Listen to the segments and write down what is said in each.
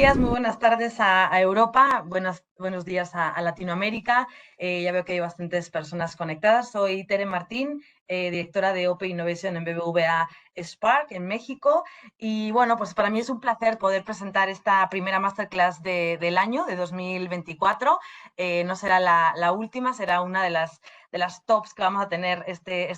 días, muy buenas tardes a Europa, buenos días a Latinoamérica. Ya veo que hay bastantes personas conectadas. Soy Tere Martín, directora de Open Innovation en BBVA Spark en México. Y bueno, pues para mí es un placer poder presentar esta primera masterclass del año, de 2024. No será la última, será una de las tops que vamos a tener este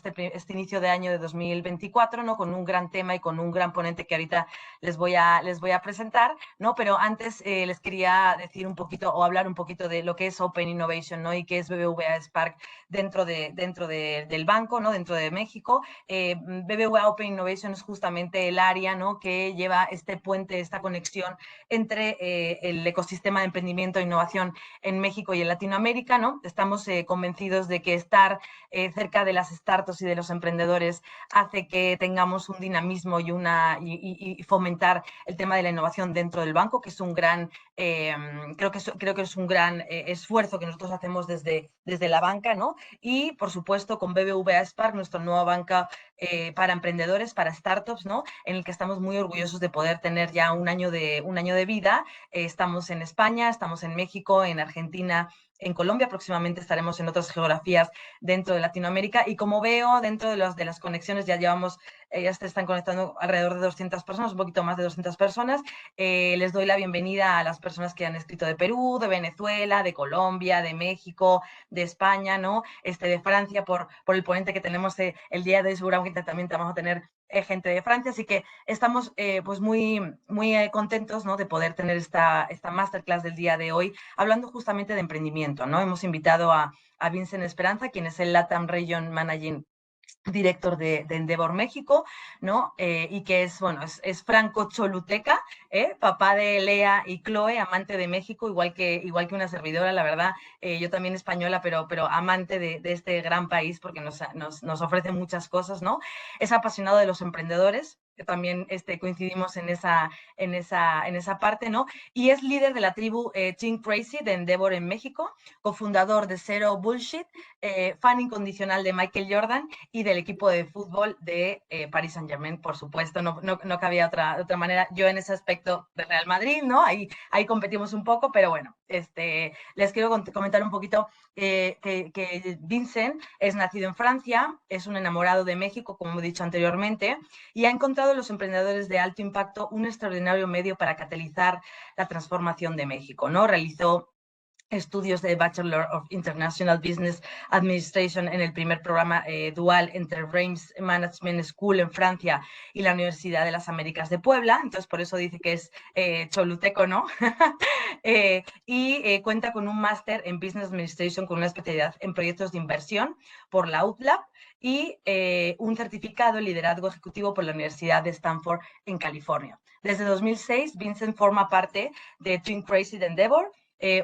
inicio de año de 2024, ¿no? Con un gran tema y con un gran ponente que ahorita les voy a presentar, ¿no? Pero antes les quería decir un poquito o hablar un poquito de lo que es Open Innovation, ¿no? Y qué es BBVA Spark del banco, ¿no? Dentro de México. BBVA Open Innovation es justamente el área, ¿no? Que lleva este puente, esta conexión entre el ecosistema de emprendimiento e innovación en México y en Latinoamérica, ¿no? Estamos convencidos de que estar cerca de las startups y de los emprendedores hace que tengamos un dinamismo y fomentar el tema de la innovación dentro del banco, que es un gran, creo que es un gran esfuerzo que nosotros hacemos desde la banca, ¿no? Y, por supuesto, con BBVA Spark, nuestra nueva banca para emprendedores, para startups, ¿no? En el que estamos muy orgullosos de poder tener ya un año de vida. Estamos en España, estamos en México, en Argentina, en Colombia, próximamente estaremos en otras geografías dentro de Latinoamérica, y como veo dentro de las conexiones ya llevamos, ya se están conectando alrededor de 200 personas, un poquito más de 200 personas. Les doy la bienvenida a las personas que han escrito de Perú, de Venezuela, de Colombia, de México, de España, ¿no? De Francia, por el ponente que tenemos el día de hoy, seguramente también vamos a tener gente de Francia, así que estamos pues muy contentos, ¿no? De poder tener esta masterclass del día de hoy, hablando justamente de emprendimiento, ¿no? Hemos invitado a Vincent Esperanza, quien es el LATAM Region Managing Director de Endeavor México, ¿no? Y que es, bueno, es franco choluteca, papá de Lea y Chloe, amante de México, igual que una servidora, la verdad. Yo también española, pero amante de este gran país, porque nos ofrece muchas cosas, ¿no? Es apasionado de los emprendedores, que también coincidimos en esa parte, ¿no? Y es líder de la tribu Team Crazy de Endeavor en México, cofundador de Zero Bullshit, fan incondicional de Michael Jordan y del equipo de fútbol de Paris Saint-Germain, por supuesto. No cabía otra manera. Yo en ese aspecto de Real Madrid, ¿no? Ahí competimos un poco, pero bueno, les quiero comentar un poquito que Vincent es nacido en Francia, es un enamorado de México, como he dicho anteriormente, y ha encontrado en los emprendedores de alto impacto un extraordinario medio para catalizar la transformación de México, ¿no? Realizó estudios de Bachelor of International Business Administration en el primer programa dual entre Reims Management School en Francia y la Universidad de las Américas de Puebla, entonces por eso dice que es choluteco, ¿no? Cuenta con un máster en Business Administration con una especialidad en proyectos de inversión por la UTLAB y un certificado en liderazgo ejecutivo por la Universidad de Stanford en California. Desde 2006, Vincent forma parte de Twin Crazy de Endeavor,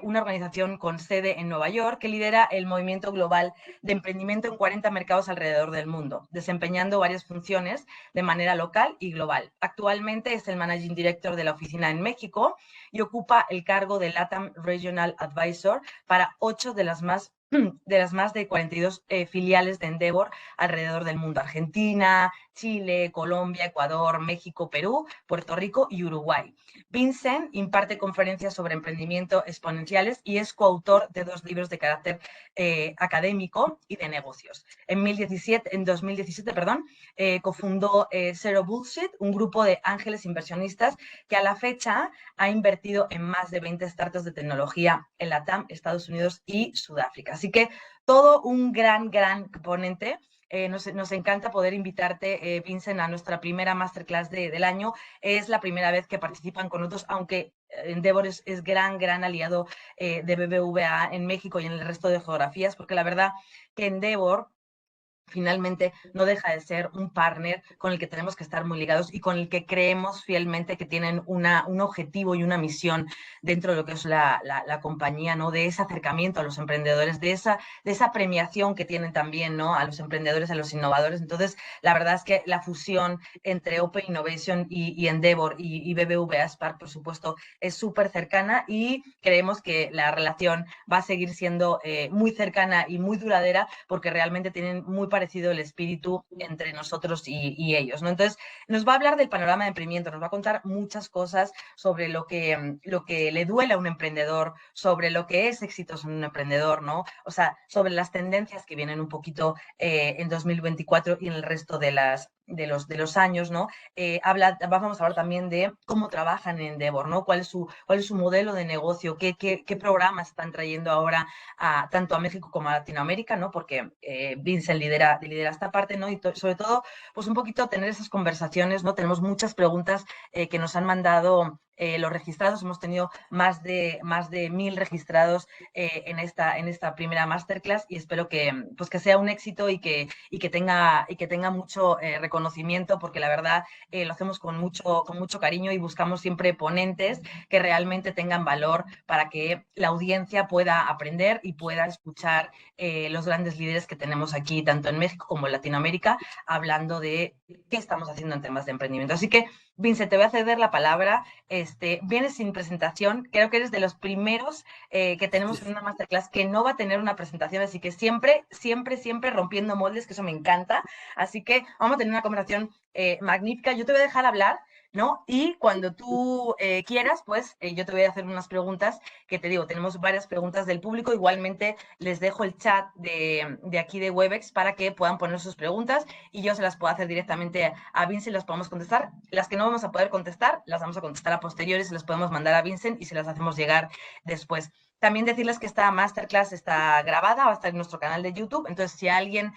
una organización con sede en Nueva York que lidera el movimiento global de emprendimiento en 40 mercados alrededor del mundo, desempeñando varias funciones de manera local y global. Actualmente es el Managing Director de la oficina en México y ocupa el cargo de LATAM Regional Advisor para 8 de las más de 42 filiales de Endeavor alrededor del mundo: Argentina, Chile, Colombia, Ecuador, México, Perú, Puerto Rico y Uruguay. Vincent imparte conferencias sobre emprendimiento exponenciales y es coautor de 2 libros de carácter académico y de negocios. En 2017, cofundó Zero Bullshit, un grupo de ángeles inversionistas que a la fecha ha invertido en más de 20 startups de tecnología en LATAM, Estados Unidos y Sudáfrica. Así que todo un gran ponente. Nos encanta poder invitarte, Vincent, a nuestra primera masterclass del año. Es la primera vez que participan con nosotros, aunque Endeavor es gran aliado de BBVA en México y en el resto de geografías, porque la verdad que Endeavor finalmente no deja de ser un partner con el que tenemos que estar muy ligados y con el que creemos fielmente que tienen un objetivo y una misión dentro de lo que es la compañía, ¿no? De ese acercamiento a los emprendedores, de esa premiación que tienen también, ¿no? A los emprendedores, a los innovadores. Entonces, la verdad es que la fusión entre Open Innovation y Endeavor y BBVA Spark, por supuesto, es súper cercana, y creemos que la relación va a seguir siendo muy cercana y muy duradera, porque realmente tienen muy parecido parecido el espíritu entre nosotros y ellos, ¿no? Entonces, nos va a hablar del panorama de emprendimiento, nos va a contar muchas cosas sobre lo que le duele a un emprendedor, sobre lo que es exitoso en un emprendedor, ¿no? O sea, sobre las tendencias que vienen un poquito en 2024 y en el resto de los años, ¿no? Vamos a hablar también de cómo trabajan en Endeavor, ¿no? Cuál es su modelo de negocio, qué programas están trayendo ahora tanto a México como a Latinoamérica, ¿no? Porque Vincent lidera esta parte, ¿no? Y sobre todo, pues un poquito tener esas conversaciones, ¿no? Tenemos muchas preguntas que nos han mandado los registrados. Hemos tenido más de 1.000 registrados en esta primera masterclass y espero pues que sea un éxito y que tenga mucho reconocimiento, porque la verdad lo hacemos con mucho cariño y buscamos siempre ponentes que realmente tengan valor para que la audiencia pueda aprender y pueda escuchar los grandes líderes que tenemos aquí, tanto en México como en Latinoamérica, hablando de qué estamos haciendo en temas de emprendimiento. Así que, Vince, te voy a ceder la palabra. Vienes sin presentación, creo que eres de los primeros que tenemos en una masterclass que no va a tener una presentación, así que siempre rompiendo moldes, que eso me encanta. Así que vamos a tener una conversación magnífica. Yo te voy a dejar hablar, ¿no? Y cuando tú quieras, pues yo te voy a hacer unas preguntas que te digo, tenemos varias preguntas del público. Igualmente les dejo el chat de aquí de Webex para que puedan poner sus preguntas y yo se las puedo hacer directamente a Vincent y las podemos contestar. Las que no vamos a poder contestar, las vamos a contestar a posteriori, se las podemos mandar a Vincent y se las hacemos llegar después. También decirles que esta masterclass está grabada, va a estar en nuestro canal de YouTube, entonces si alguien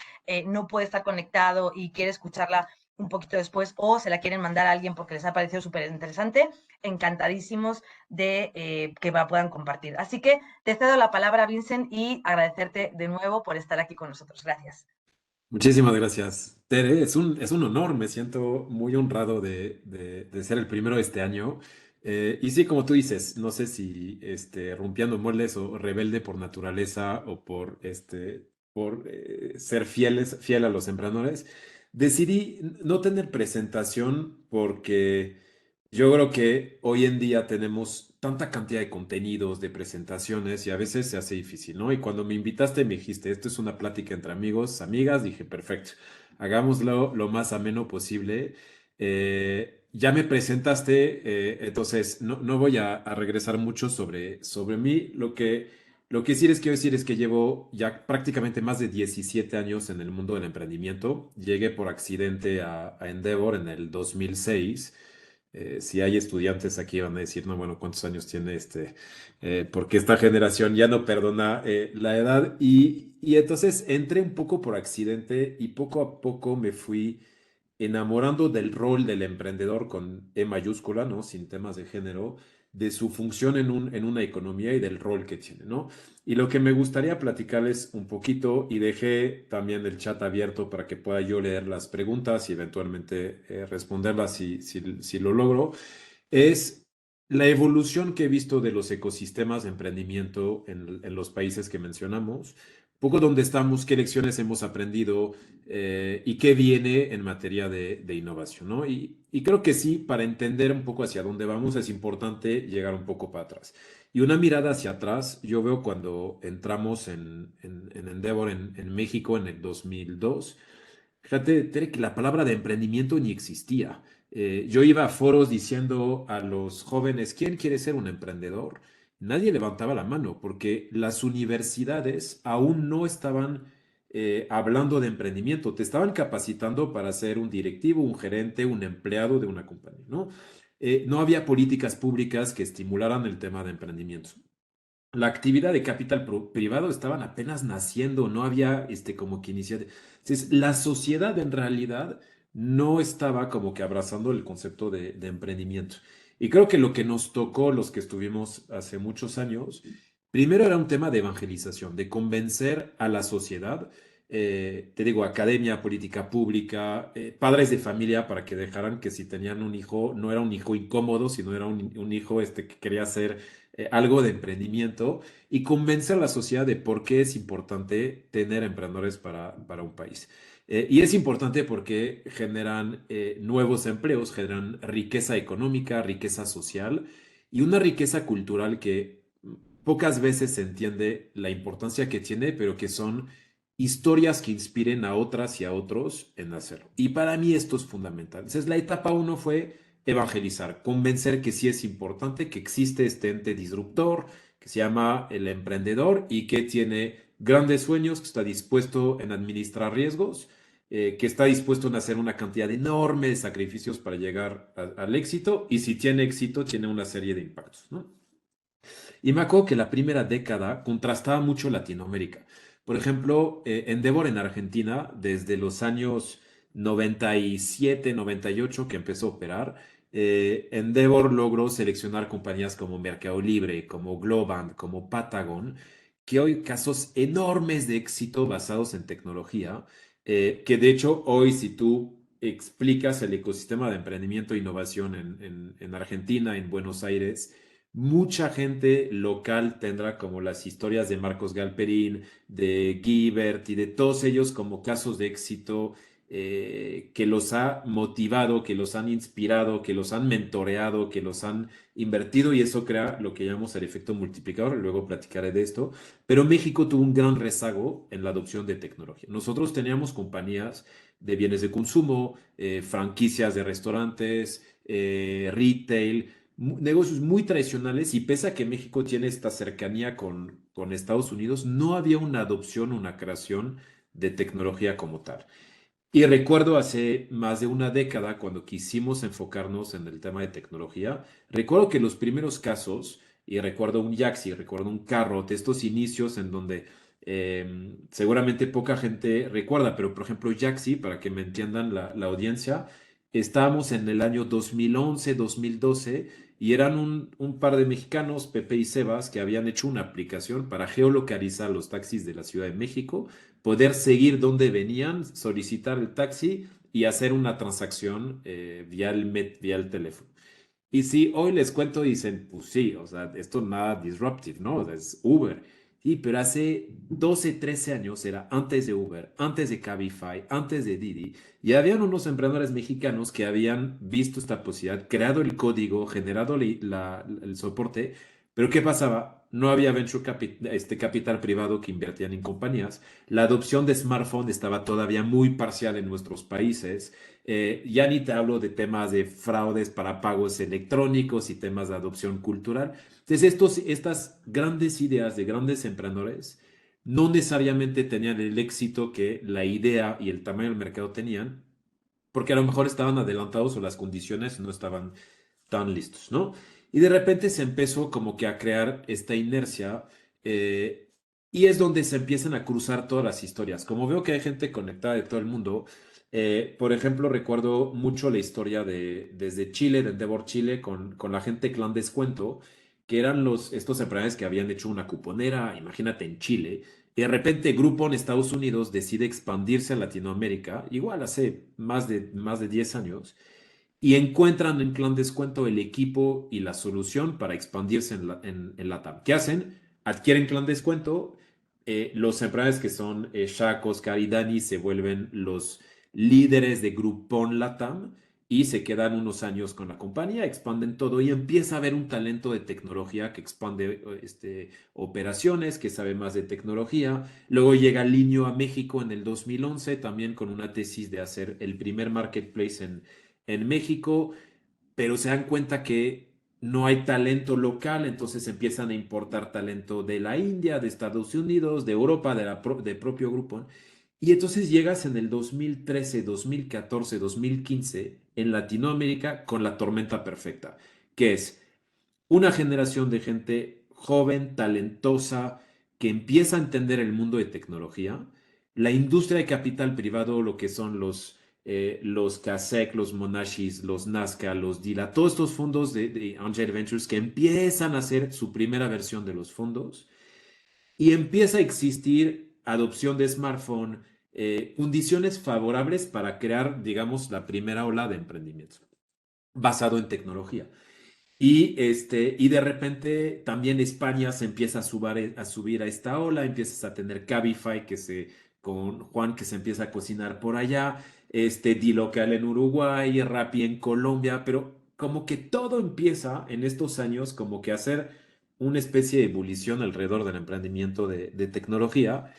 no puede estar conectado y quiere escucharla un poquito después o se la quieren mandar a alguien porque les ha parecido súper interesante, encantadísimos de que puedan compartir. Así que te cedo la palabra, Vincent, y agradecerte de nuevo por estar aquí con nosotros. Gracias. Muchísimas gracias, Tere. Es un honor, me siento muy honrado de ser el primero de este año. Y sí, como tú dices, no sé si rompiendo moldes o rebelde por naturaleza o por ser fiel a los emprendedores, decidí no tener presentación porque yo creo que hoy en día tenemos tanta cantidad de contenidos, de presentaciones y a veces se hace difícil, ¿no? Y cuando me invitaste me dijiste, esto es una plática entre amigos, amigas, dije, perfecto, hagámoslo lo más ameno posible. Ya me presentaste, entonces no voy a regresar mucho sobre mí. Lo que sí les quiero decir es que llevo ya prácticamente más de 17 años en el mundo del emprendimiento. Llegué por accidente a Endeavor en el 2006. Si hay estudiantes aquí van a decir, no, bueno, ¿cuántos años tiene porque esta generación ya no perdona la edad. Y entonces entré un poco por accidente y poco a poco me fui enamorando del rol del emprendedor con E mayúscula, ¿no? Sin temas de género, de su función en una economía y del rol que tiene, ¿no? Y lo que me gustaría platicarles un poquito, y dejé también el chat abierto para que pueda yo leer las preguntas y eventualmente responderlas si lo logro, es la evolución que he visto de los ecosistemas de emprendimiento en los países que mencionamos, un poco dónde estamos, qué lecciones hemos aprendido y qué viene en materia de innovación, ¿no? Y creo que sí, para entender un poco hacia dónde vamos, es importante llegar un poco para atrás. Y una mirada hacia atrás, yo veo cuando entramos en Endeavor en México en el 2002. Fíjate, Tere, que la palabra de emprendimiento ni existía. Yo iba a foros diciendo a los jóvenes, ¿quién quiere ser un emprendedor? Nadie levantaba la mano porque las universidades aún no estaban hablando de emprendimiento, te estaban capacitando para ser un directivo, un gerente, un empleado de una compañía, ¿no? No había políticas públicas que estimularan el tema de emprendimiento. La actividad de capital privado estaban apenas naciendo, no había como que iniciar. Entonces, la sociedad en realidad no estaba como que abrazando el concepto de emprendimiento. Y creo que lo que nos tocó, los que estuvimos hace muchos años, primero era un tema de evangelización, de convencer a la sociedad, te digo, academia, política pública, padres de familia para que dejaran que si tenían un hijo, no era un hijo incómodo, sino era un hijo que quería hacer algo de emprendimiento y convencer a la sociedad de por qué es importante tener emprendedores para un país. Y es importante porque generan nuevos empleos, generan riqueza económica, riqueza social y una riqueza cultural que pocas veces se entiende la importancia que tiene, pero que son historias que inspiren a otras y a otros en hacerlo. Y para mí esto es fundamental. Entonces, la etapa uno fue evangelizar, convencer que sí es importante, que existe este ente disruptor que se llama el emprendedor y que tiene grandes sueños, que está dispuesto en administrar riesgos, que está dispuesto en hacer una cantidad enorme de sacrificios para llegar al éxito y si tiene éxito, tiene una serie de impactos, ¿no? Y me acuerdo que la primera década contrastaba mucho Latinoamérica. Por ejemplo, Endeavor en Argentina, desde los años 97, 98 que empezó a operar, Endeavor logró seleccionar compañías como Mercado Libre, como Globant, como Patagon, que hoy casos enormes de éxito basados en tecnología, que de hecho hoy si tú explicas el ecosistema de emprendimiento e innovación en Argentina, en Buenos Aires, mucha gente local tendrá como las historias de Marcos Galperín, de Guibert y de todos ellos como casos de éxito que los ha motivado, que los han inspirado, que los han mentoreado, que los han invertido y eso crea lo que llamamos el efecto multiplicador. Luego platicaré de esto. Pero México tuvo un gran rezago en la adopción de tecnología. Nosotros teníamos compañías de bienes de consumo, franquicias de restaurantes, retail negocios muy tradicionales y pese a que México tiene esta cercanía con Estados Unidos, no había una adopción, una creación de tecnología como tal. Y recuerdo hace más de una década, cuando quisimos enfocarnos en el tema de tecnología, recuerdo que los primeros casos, y recuerdo un Yaxi, recuerdo un carro, de estos inicios en donde seguramente poca gente recuerda, pero por ejemplo Yaxi, para que me entiendan la audiencia, estábamos en el año 2011, 2012, y eran un par de mexicanos, Pepe y Sebas, que habían hecho una aplicación para geolocalizar los taxis de la Ciudad de México, poder seguir dónde venían, solicitar el taxi y hacer una transacción vía el teléfono. Y si hoy les cuento, dicen, pues sí, o sea, esto nada disruptive, ¿no? O sea, es Uber. Sí, pero hace 12, 13 años era antes de Uber, antes de Cabify, antes de Didi, y habían unos emprendedores mexicanos que habían visto esta posibilidad, creado el código, generado el soporte, pero ¿qué pasaba? No había capital privado que invertían en compañías. La adopción de smartphone estaba todavía muy parcial en nuestros países. Ya ni te hablo de temas de fraudes para pagos electrónicos y temas de adopción cultural. Entonces, estas grandes ideas de grandes emprendedores no necesariamente tenían el éxito que la idea y el tamaño del mercado tenían, porque a lo mejor estaban adelantados o las condiciones no estaban tan listos, ¿no? Y de repente se empezó como que a crear esta inercia y es donde se empiezan a cruzar todas las historias. Como veo que hay gente conectada de todo el mundo, por ejemplo, recuerdo mucho la historia desde Chile, de Endeavor Chile, con la gente Clan Descuento, que eran estos emprendedores que habían hecho una cuponera, imagínate en Chile, y de repente Groupon Estados Unidos decide expandirse a Latinoamérica, igual hace más de 10 años, y encuentran en Clan Descuento el equipo y la solución para expandirse en LATAM. ¿Qué hacen? Adquieren Clan Descuento, los emprendedores que son Shaq, Oscar y Dani se vuelven los líderes de Groupon LATAM y se quedan unos años con la compañía, expanden todo y empieza a haber un talento de tecnología que expande operaciones, que sabe más de tecnología. Luego llega Linio a México en el 2011 también con una tesis de hacer el primer marketplace en México, pero se dan cuenta que no hay talento local, entonces empiezan a importar talento de la India, de Estados Unidos, de Europa, de propio grupo. Y entonces llegas en el 2013, 2014, 2015 en Latinoamérica con la tormenta perfecta, que es una generación de gente joven, talentosa, que empieza a entender el mundo de tecnología, la industria de capital privado, lo que son los CASEC, los Monashis, los Nazca, los DILA, todos estos fondos de Angel Ventures que empiezan a hacer su primera versión de los fondos y empieza a existir adopción de smartphone, condiciones favorables para crear, digamos, la primera ola de emprendimiento basado en tecnología. Y de repente también España se empieza a subir a esta ola, empiezas a tener Cabify con Juan que se empieza a cocinar por allá, Dilocal en Uruguay, Rappi en Colombia, pero como que todo empieza en estos años como que a hacer una especie de ebullición alrededor del emprendimiento de tecnología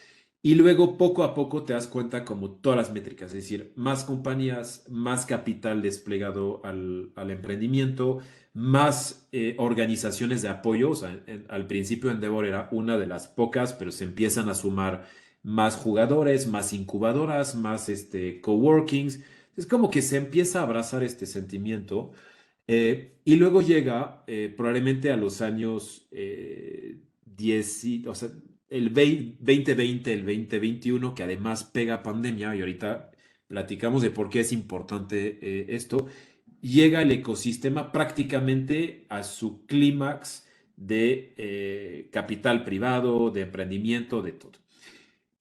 Y luego poco a poco te das cuenta como todas las métricas, es decir, más compañías, más capital desplegado al emprendimiento, más organizaciones de apoyo. O sea, al principio Endeavor era una de las pocas, pero se empiezan a sumar más jugadores, más incubadoras, más coworkings. Es como que se empieza a abrazar este sentimiento. Y luego llega probablemente a los años 10, o sea, el 2020, el 2021, que además pega pandemia, y ahorita platicamos de por qué es importante esto, llega el ecosistema prácticamente a su clímax de capital privado, de emprendimiento, de todo.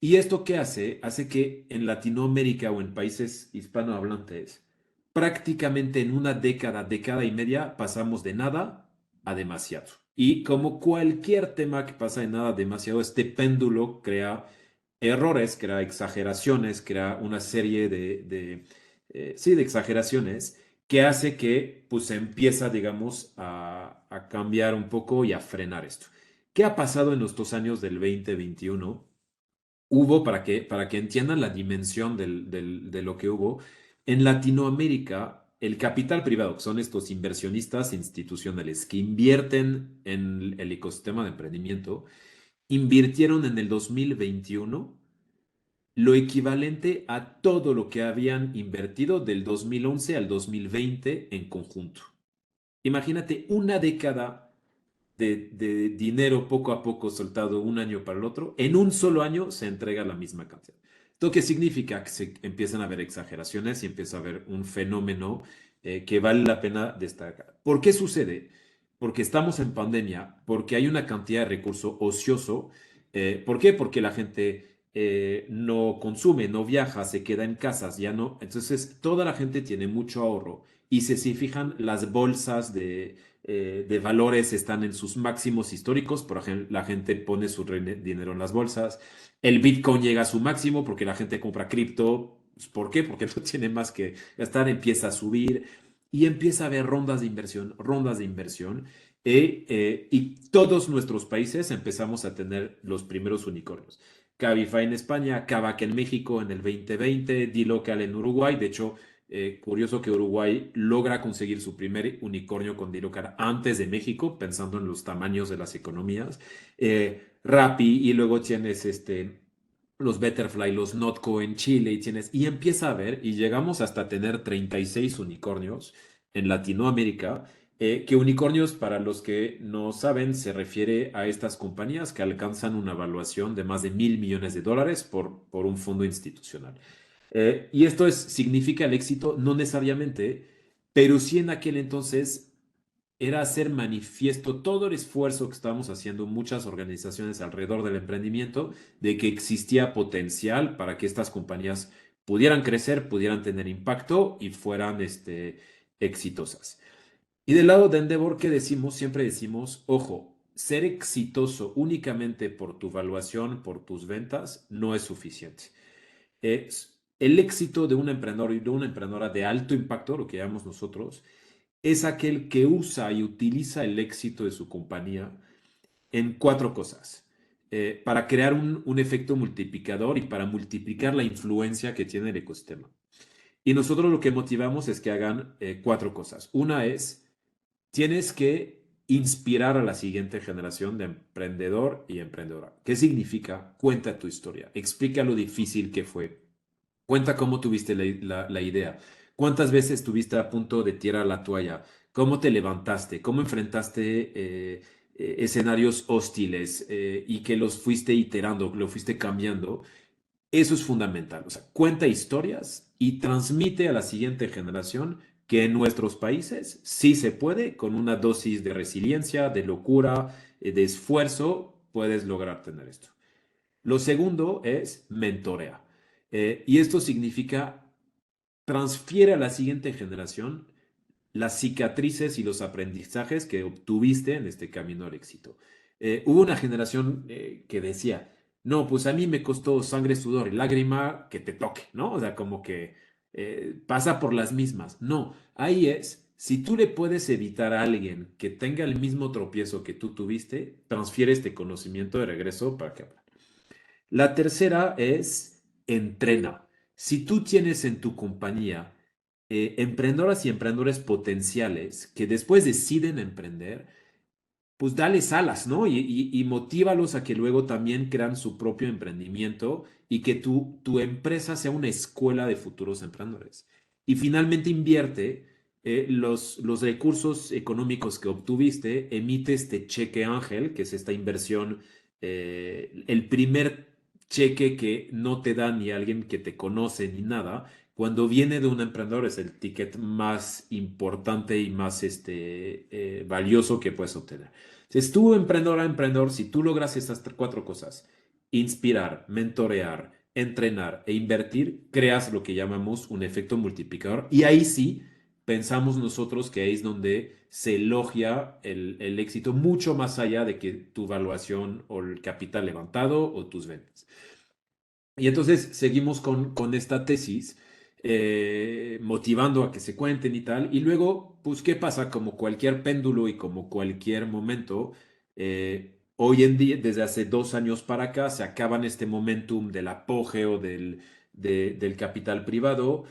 ¿Y esto qué hace? Hace que en Latinoamérica o en países hispanohablantes, prácticamente en una década, década y media, pasamos de nada a demasiado. Y como cualquier tema que pasa de nada a demasiado, este péndulo crea errores, crea exageraciones, crea una serie sí, de exageraciones que hace que pues se empieza, digamos, a cambiar un poco y a frenar esto. ¿Qué ha pasado en los 2 años del 2021? Hubo, para que entiendan la dimensión de lo que hubo, en Latinoamérica, el capital privado, que son estos inversionistas institucionales que invierten en el ecosistema de emprendimiento, invirtieron en el 2021 lo equivalente a todo lo que habían invertido del 2011 al 2020 en conjunto. Imagínate una década de dinero poco a poco soltado un año para el otro, en un solo año se entrega la misma cantidad. ¿Esto qué significa? Que se empiezan a haber exageraciones y empieza a haber un fenómeno que vale la pena destacar. ¿Por qué sucede? Porque estamos en pandemia, porque hay una cantidad de recurso ocioso. ¿Por qué? Porque la gente no consume, no viaja, se queda en casas, ya no. Entonces, toda la gente tiene mucho ahorro. Y si se fijan, las bolsas de valores están en sus máximos históricos. Por ejemplo, la gente pone su dinero en las bolsas. El Bitcoin llega a su máximo porque la gente compra cripto. Pues, ¿por qué? Porque no tiene más que gastar, empieza a subir y empieza a haber rondas de inversión. Y todos nuestros países empezamos a tener los primeros unicornios. Cabify en España, Kavak en México en el 2020, D-Local en Uruguay. De hecho, curioso que Uruguay logra conseguir su primer unicornio con Dilocar antes de México, pensando en los tamaños de las economías. Rappi, y luego tienes los Betterfly, los Notco en Chile, y empieza a ver, y llegamos hasta tener 36 unicornios en Latinoamérica. Que unicornios, para los que no saben, se refiere a estas compañías que alcanzan una evaluación de más de $1.000 millones por un fondo institucional. Y esto significa el éxito, no necesariamente, pero sí en aquel entonces era hacer manifiesto todo el esfuerzo que estábamos haciendo muchas organizaciones alrededor del emprendimiento, de que existía potencial para que estas compañías pudieran crecer, pudieran tener impacto y fueran exitosas. Y del lado de Endeavor, ¿qué decimos? Siempre decimos, ojo, ser exitoso únicamente por tu valuación, por tus ventas, no es suficiente. El éxito de un emprendedor y de una emprendedora de alto impacto, lo que llamamos nosotros, es aquel que usa y utiliza el éxito de su compañía en cuatro cosas. Para crear un efecto multiplicador y para multiplicar la influencia que tiene el ecosistema. Y nosotros lo que motivamos es que hagan cuatro cosas. Una es, tienes que inspirar a la siguiente generación de emprendedor y emprendedora. ¿Qué significa? Cuenta tu historia, explica lo difícil que fue, cuenta cómo tuviste la idea. ¿Cuántas veces estuviste a punto de tirar la toalla? ¿Cómo te levantaste? ¿Cómo enfrentaste escenarios hostiles y que los fuiste iterando, lo fuiste cambiando? Eso es fundamental. O sea, cuenta historias y transmite a la siguiente generación que en nuestros países sí se puede, con una dosis de resiliencia, de locura, de esfuerzo, puedes lograr tener esto. Lo segundo es mentorea. Y esto significa transfiere a la siguiente generación las cicatrices y los aprendizajes que obtuviste en este camino al éxito. Hubo una generación que decía, no, pues a mí me costó sangre, sudor y lágrima que te toque, ¿no? O sea, como que pasa por las mismas. No, ahí es, si tú le puedes evitar a alguien que tenga el mismo tropiezo que tú tuviste, transfiere este conocimiento de regreso para que aprenda. La tercera es entrena. Si tú tienes en tu compañía emprendedoras y emprendedores potenciales que después deciden emprender, pues dales alas, ¿no? Y motívalos a que luego también crean su propio emprendimiento y que tu empresa sea una escuela de futuros emprendedores. Y finalmente invierte los recursos económicos que obtuviste, emite este cheque ángel, que es esta inversión, el primer cheque que no te da ni alguien que te conoce ni nada. Cuando viene de un emprendedor es el ticket más importante y más valioso que puedes obtener. Si tú, emprendedor, si tú logras estas cuatro cosas, inspirar, mentorear, entrenar e invertir, creas lo que llamamos un efecto multiplicador. Y ahí sí, pensamos nosotros que ahí es donde se elogia el éxito mucho más allá de que tu valuación o el capital levantado o tus ventas. Y entonces seguimos con esta tesis, motivando a que se cuenten y tal. Y luego, pues, ¿qué pasa? Como cualquier péndulo y como cualquier momento, hoy en día, desde hace 2 años para acá, se acaban este momentum del apogeo del capital privado,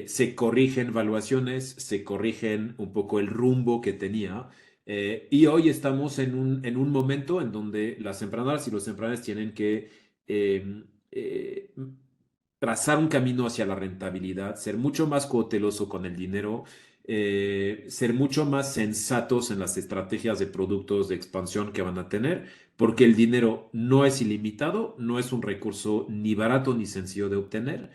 se corrigen valuaciones, se corrigen un poco el rumbo que tenía. Y hoy estamos en un momento en donde las emprendedoras y los emprendedores tienen que eh, trazar un camino hacia la rentabilidad, ser mucho más cauteloso con el dinero, ser mucho más sensatos en las estrategias de productos de expansión que van a tener, porque el dinero no es ilimitado, no es un recurso ni barato ni sencillo de obtener.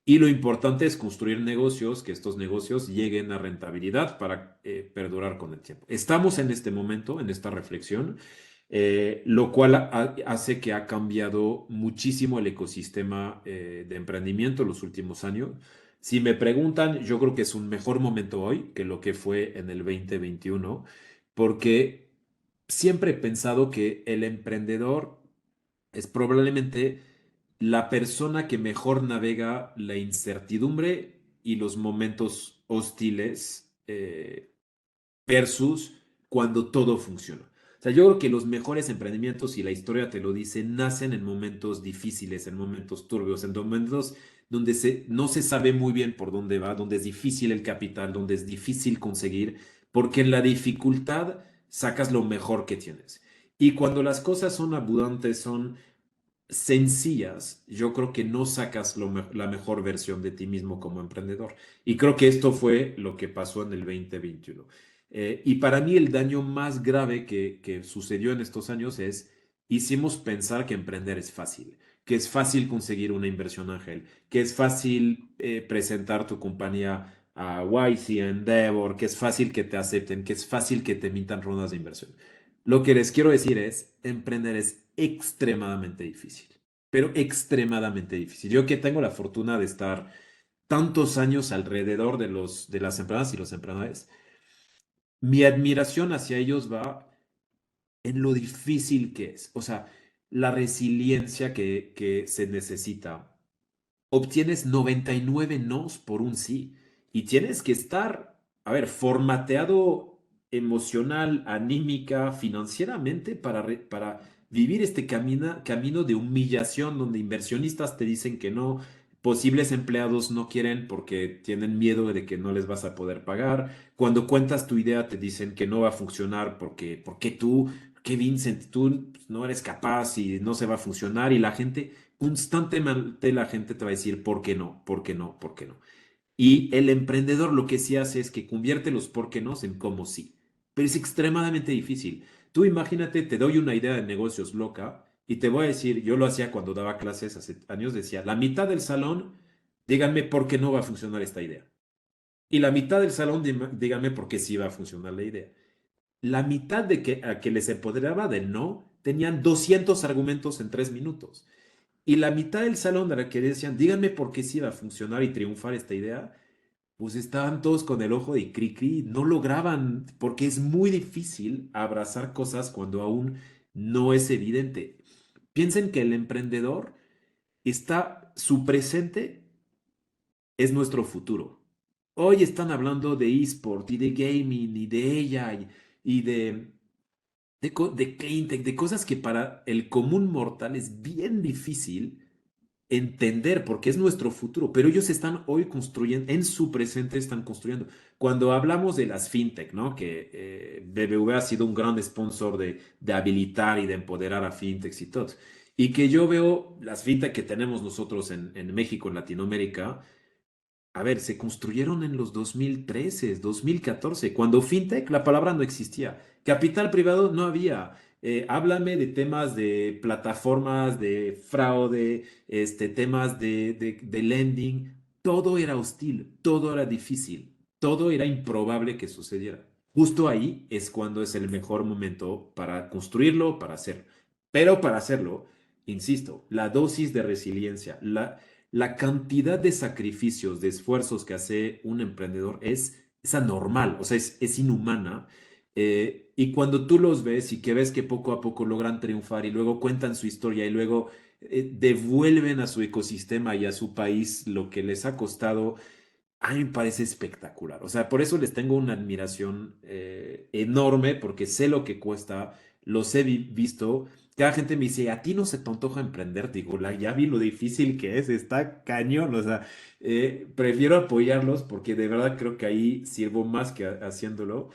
Y lo importante es construir negocios, que estos negocios lleguen a rentabilidad para perdurar con el tiempo. Estamos en este momento, en esta reflexión, lo cual hace que ha cambiado muchísimo el ecosistema de emprendimiento en los últimos años. Si me preguntan, yo creo que es un mejor momento hoy que lo que fue en el 2021, porque siempre he pensado que el emprendedor es probablemente la persona que mejor navega la incertidumbre y los momentos hostiles versus cuando todo funciona. O sea, yo creo que los mejores emprendimientos, y la historia te lo dice, nacen en momentos difíciles, en momentos turbios, en momentos donde no se sabe muy bien por dónde va, donde es difícil el capital, donde es difícil conseguir, porque en la dificultad sacas lo mejor que tienes. Y cuando las cosas son abundantes, son sencillas, yo creo que no sacas la mejor versión de ti mismo como emprendedor. Y creo que esto fue lo que pasó en el 2021. Y para mí el daño más grave que sucedió en estos años es, hicimos pensar que emprender es fácil, que es fácil conseguir una inversión ángel, que es fácil presentar tu compañía a YC, a Endeavor, que es fácil que te acepten, que es fácil que te emitan rondas de inversión. Lo que les quiero decir es, emprender es extremadamente difícil, pero extremadamente difícil. Yo que tengo la fortuna de estar tantos años alrededor de las emprendedoras y los emprendedores, mi admiración hacia ellos va en lo difícil que es. O sea, la resiliencia que se necesita. Obtienes 99 nos por un sí y tienes que estar, a ver, formateado emocional, anímica, financieramente para vivir este camino de humillación donde inversionistas te dicen que no, posibles empleados no quieren porque tienen miedo de que no les vas a poder pagar. Cuando cuentas tu idea te dicen que no va a funcionar porque tú, que Vincent, tú no eres capaz y no se va a funcionar y la gente constantemente la gente te va a decir, ¿por qué no? ¿Por qué no? ¿Por qué no? Y el emprendedor lo que sí hace es que convierte los por qué no en cómo sí. Pero es extremadamente difícil. Tú imagínate, te doy una idea de negocios loca y te voy a decir, yo lo hacía cuando daba clases hace años, decía, la mitad del salón, díganme por qué no va a funcionar esta idea. Y la mitad del salón, díganme por qué sí va a funcionar la idea. La mitad de a que les empoderaba del no, tenían 200 argumentos en 3 minutos. Y la mitad del salón de la que decían, díganme por qué sí iba a funcionar y triunfar esta idea, pues estaban todos con el ojo de cri-cri, no lograban, porque es muy difícil abrazar cosas cuando aún no es evidente. Piensen que el emprendedor su presente es nuestro futuro. Hoy están hablando de eSport y de gaming y de ella y de de cleantech, de cosas que para el común mortal es bien difícil entender porque es nuestro futuro, pero ellos están hoy construyendo, en su presente están construyendo. Cuando hablamos de las fintech, ¿no? Que BBVA ha sido un gran sponsor de habilitar y de empoderar a fintechs y todo. Y que yo veo las fintech que tenemos nosotros en México, en Latinoamérica, a ver, se construyeron en los 2013, 2014, cuando fintech, la palabra no existía. Capital privado no había. Háblame de temas de plataformas, de fraude, temas de lending. Todo era hostil, todo era difícil, todo era improbable que sucediera. Justo ahí es cuando es el mejor momento para construirlo, para hacerlo. Pero para hacerlo, insisto, la dosis de resiliencia, la cantidad de sacrificios, de esfuerzos que hace un emprendedor es anormal, o sea, es inhumana. Y cuando tú los ves y que ves que poco a poco logran triunfar y luego cuentan su historia y luego devuelven a su ecosistema y a su país lo que les ha costado, a mí me parece espectacular. O sea, por eso les tengo una admiración enorme, porque sé lo que cuesta, los he visto. Cada gente me dice, ¿a ti no se te antoja emprender? Digo, ya vi lo difícil que es, está cañón. O sea, prefiero apoyarlos porque de verdad creo que ahí sirvo más que haciéndolo.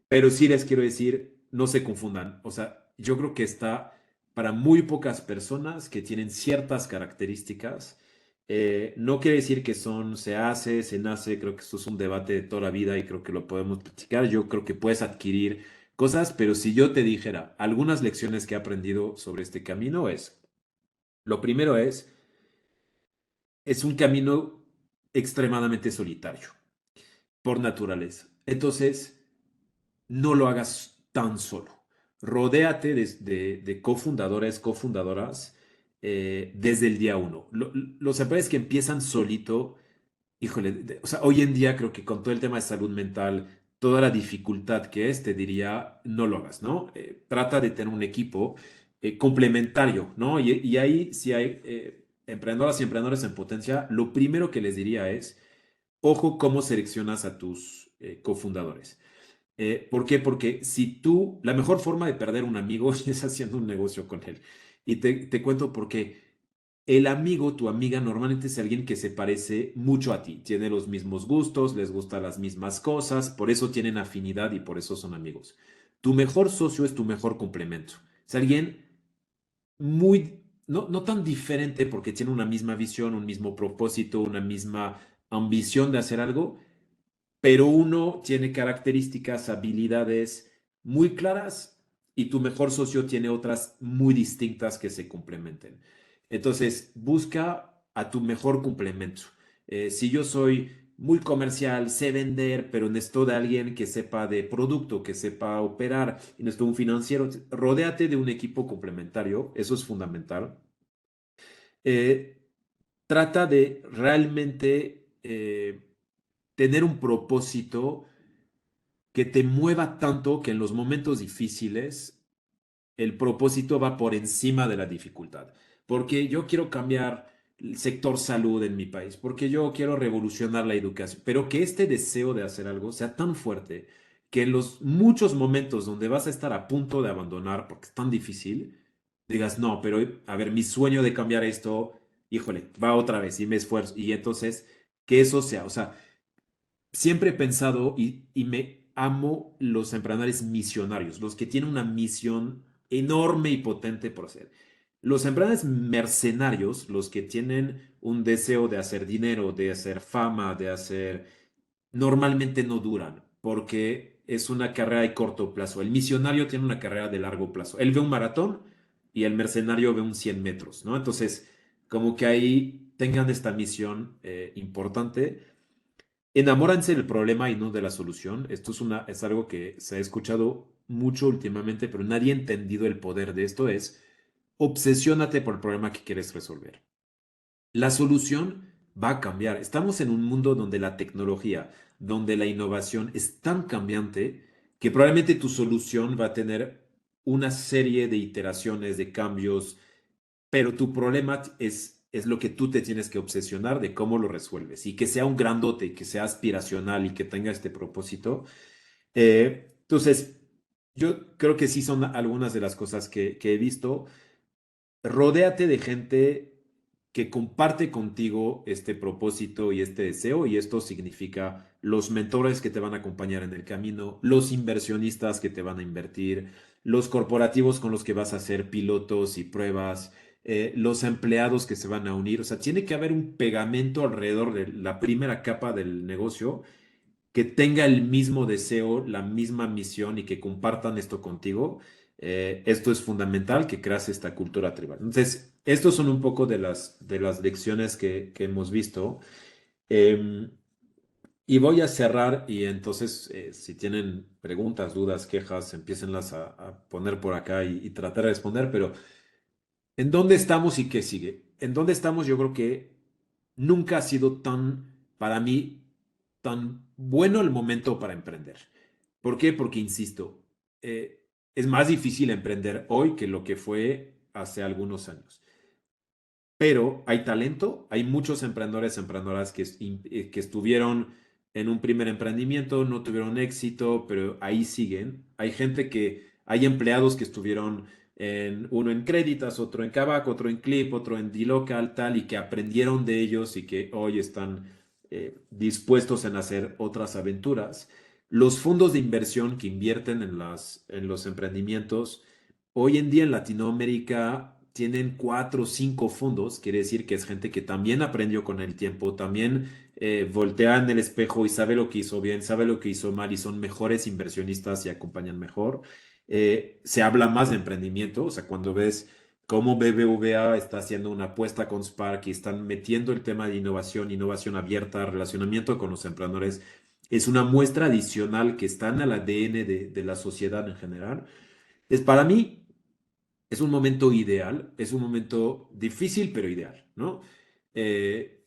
Pero sí les quiero decir, no se confundan. O sea, yo creo que está para muy pocas personas que tienen ciertas características. No quiere decir que se hace, se nace, creo que esto es un debate de toda la vida y creo que lo podemos platicar. Yo creo que puedes adquirir cosas, pero si yo te dijera algunas lecciones que he aprendido sobre este camino lo primero es un camino extremadamente solitario, por naturaleza. Entonces, no lo hagas tan solo. Rodéate de cofundadores, cofundadoras desde el día uno. Los empresarios que empiezan solito. Híjole, o sea, hoy en día creo que con todo el tema de salud mental, toda la dificultad que es, te diría, no lo hagas, ¿no? Trata de tener un equipo complementario, ¿no? Y ahí, si hay emprendedoras y emprendedores en potencia, lo primero que les diría es, ojo cómo seleccionas a tus cofundadores. ¿Por qué? Porque si tú, la mejor forma de perder un amigo es haciendo un negocio con él. Y te cuento por qué. El amigo, tu amiga, normalmente es alguien que se parece mucho a ti. Tiene los mismos gustos, les gustan las mismas cosas, por eso tienen afinidad y por eso son amigos. Tu mejor socio es tu mejor complemento. Es alguien muy, no tan diferente porque tiene una misma visión, un mismo propósito, una misma ambición de hacer algo, pero uno tiene características, habilidades muy claras y tu mejor socio tiene otras muy distintas que se complementen. Entonces, busca a tu mejor complemento. Si yo soy muy comercial, sé vender, pero necesito de alguien que sepa de producto, que sepa operar, y necesito un financiero, rodéate de un equipo complementario, eso es fundamental. Eh, Trata de realmente tener un propósito que te mueva tanto que en los momentos difíciles el propósito va por encima de la dificultad. Porque yo quiero cambiar el sector salud en mi país, porque yo quiero revolucionar la educación, pero que este deseo de hacer algo sea tan fuerte que en los muchos momentos donde vas a estar a punto de abandonar porque es tan difícil, digas, no, pero a ver, mi sueño de cambiar esto, híjole, va otra vez y me esfuerzo. Y entonces, que eso sea, o sea, siempre he pensado y me amo los emprendedores misionarios, los que tienen una misión enorme y potente por hacer. Los emprendedores mercenarios, los que tienen un deseo de hacer dinero, de hacer fama, de hacer, normalmente no duran porque es una carrera de corto plazo. El misionario tiene una carrera de largo plazo. Él ve un maratón y el mercenario ve un 100 metros, ¿no? Entonces, como que ahí tengan esta misión importante. Enamóranse del problema y no de la solución. Esto es algo que se ha escuchado mucho últimamente, pero nadie ha entendido el poder de esto. Es obsesiónate por el problema que quieres resolver. La solución va a cambiar. Estamos en un mundo donde la tecnología, donde la innovación es tan cambiante que probablemente tu solución va a tener una serie de iteraciones, de cambios, pero tu problema es lo que tú te tienes que obsesionar de cómo lo resuelves y que sea un grandote, que sea aspiracional y que tenga este propósito. Entonces, Yo creo que sí son algunas de las cosas que he visto. Rodéate de gente que comparte contigo este propósito y este deseo, y esto significa los mentores que te van a acompañar en el camino, los inversionistas que te van a invertir, los corporativos con los que vas a hacer pilotos y pruebas, los empleados que se van a unir. O sea, tiene que haber un pegamento alrededor de la primera capa del negocio que tenga el mismo deseo, la misma misión y que compartan esto contigo. Esto es fundamental, que creas esta cultura tribal. Entonces, estos son un poco de las lecciones que hemos visto. Eh, y voy a cerrar y entonces, si tienen preguntas, dudas, quejas, empiécenlas a poner por acá y tratar de responder, pero ¿en dónde estamos y qué sigue? ¿En dónde estamos? Yo creo que nunca ha sido tan, para mí, tan bueno el momento para emprender. ¿Por qué? Porque, insisto, es más difícil emprender hoy que lo que fue hace algunos años. Pero hay talento, hay muchos emprendedores, emprendedoras que estuvieron en un primer emprendimiento, no tuvieron éxito, pero ahí siguen. Hay empleados que estuvieron uno en Créditas, otro en Kavak, otro en Clip, otro en D-Local, tal, y que aprendieron de ellos y que hoy están dispuestos en hacer otras aventuras. Los fondos de inversión que invierten en los emprendimientos hoy en día en Latinoamérica tienen cuatro o cinco fondos, quiere decir que es gente que también aprendió con el tiempo, también voltea en el espejo y sabe lo que hizo bien, sabe lo que hizo mal y son mejores inversionistas y acompañan mejor. Se habla más de emprendimiento, o sea, cuando ves cómo BBVA está haciendo una apuesta con Spark y están metiendo el tema de innovación, innovación abierta, relacionamiento con los emprendedores, es una muestra adicional que está en el ADN de la sociedad en general. Es para mí es un momento ideal, es un momento difícil, pero ideal, ¿no? Eh,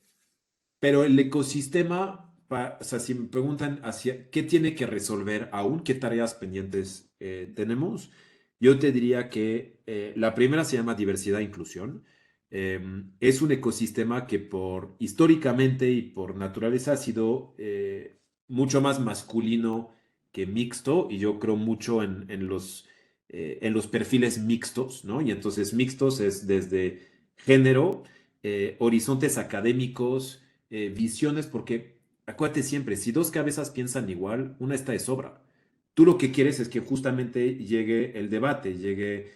pero el ecosistema, o sea, si me preguntan hacia qué tiene que resolver aún, qué tareas pendientes tenemos, yo te diría que la primera se llama diversidad e inclusión. Es un ecosistema que por históricamente y por naturaleza ha sido mucho más masculino que mixto, y yo creo mucho en los perfiles mixtos, ¿no? Y entonces mixtos es desde género, horizontes académicos, visiones, porque acuérdate siempre, si dos cabezas piensan igual, una está de sobra. Tú lo que quieres es que justamente llegue el debate, llegue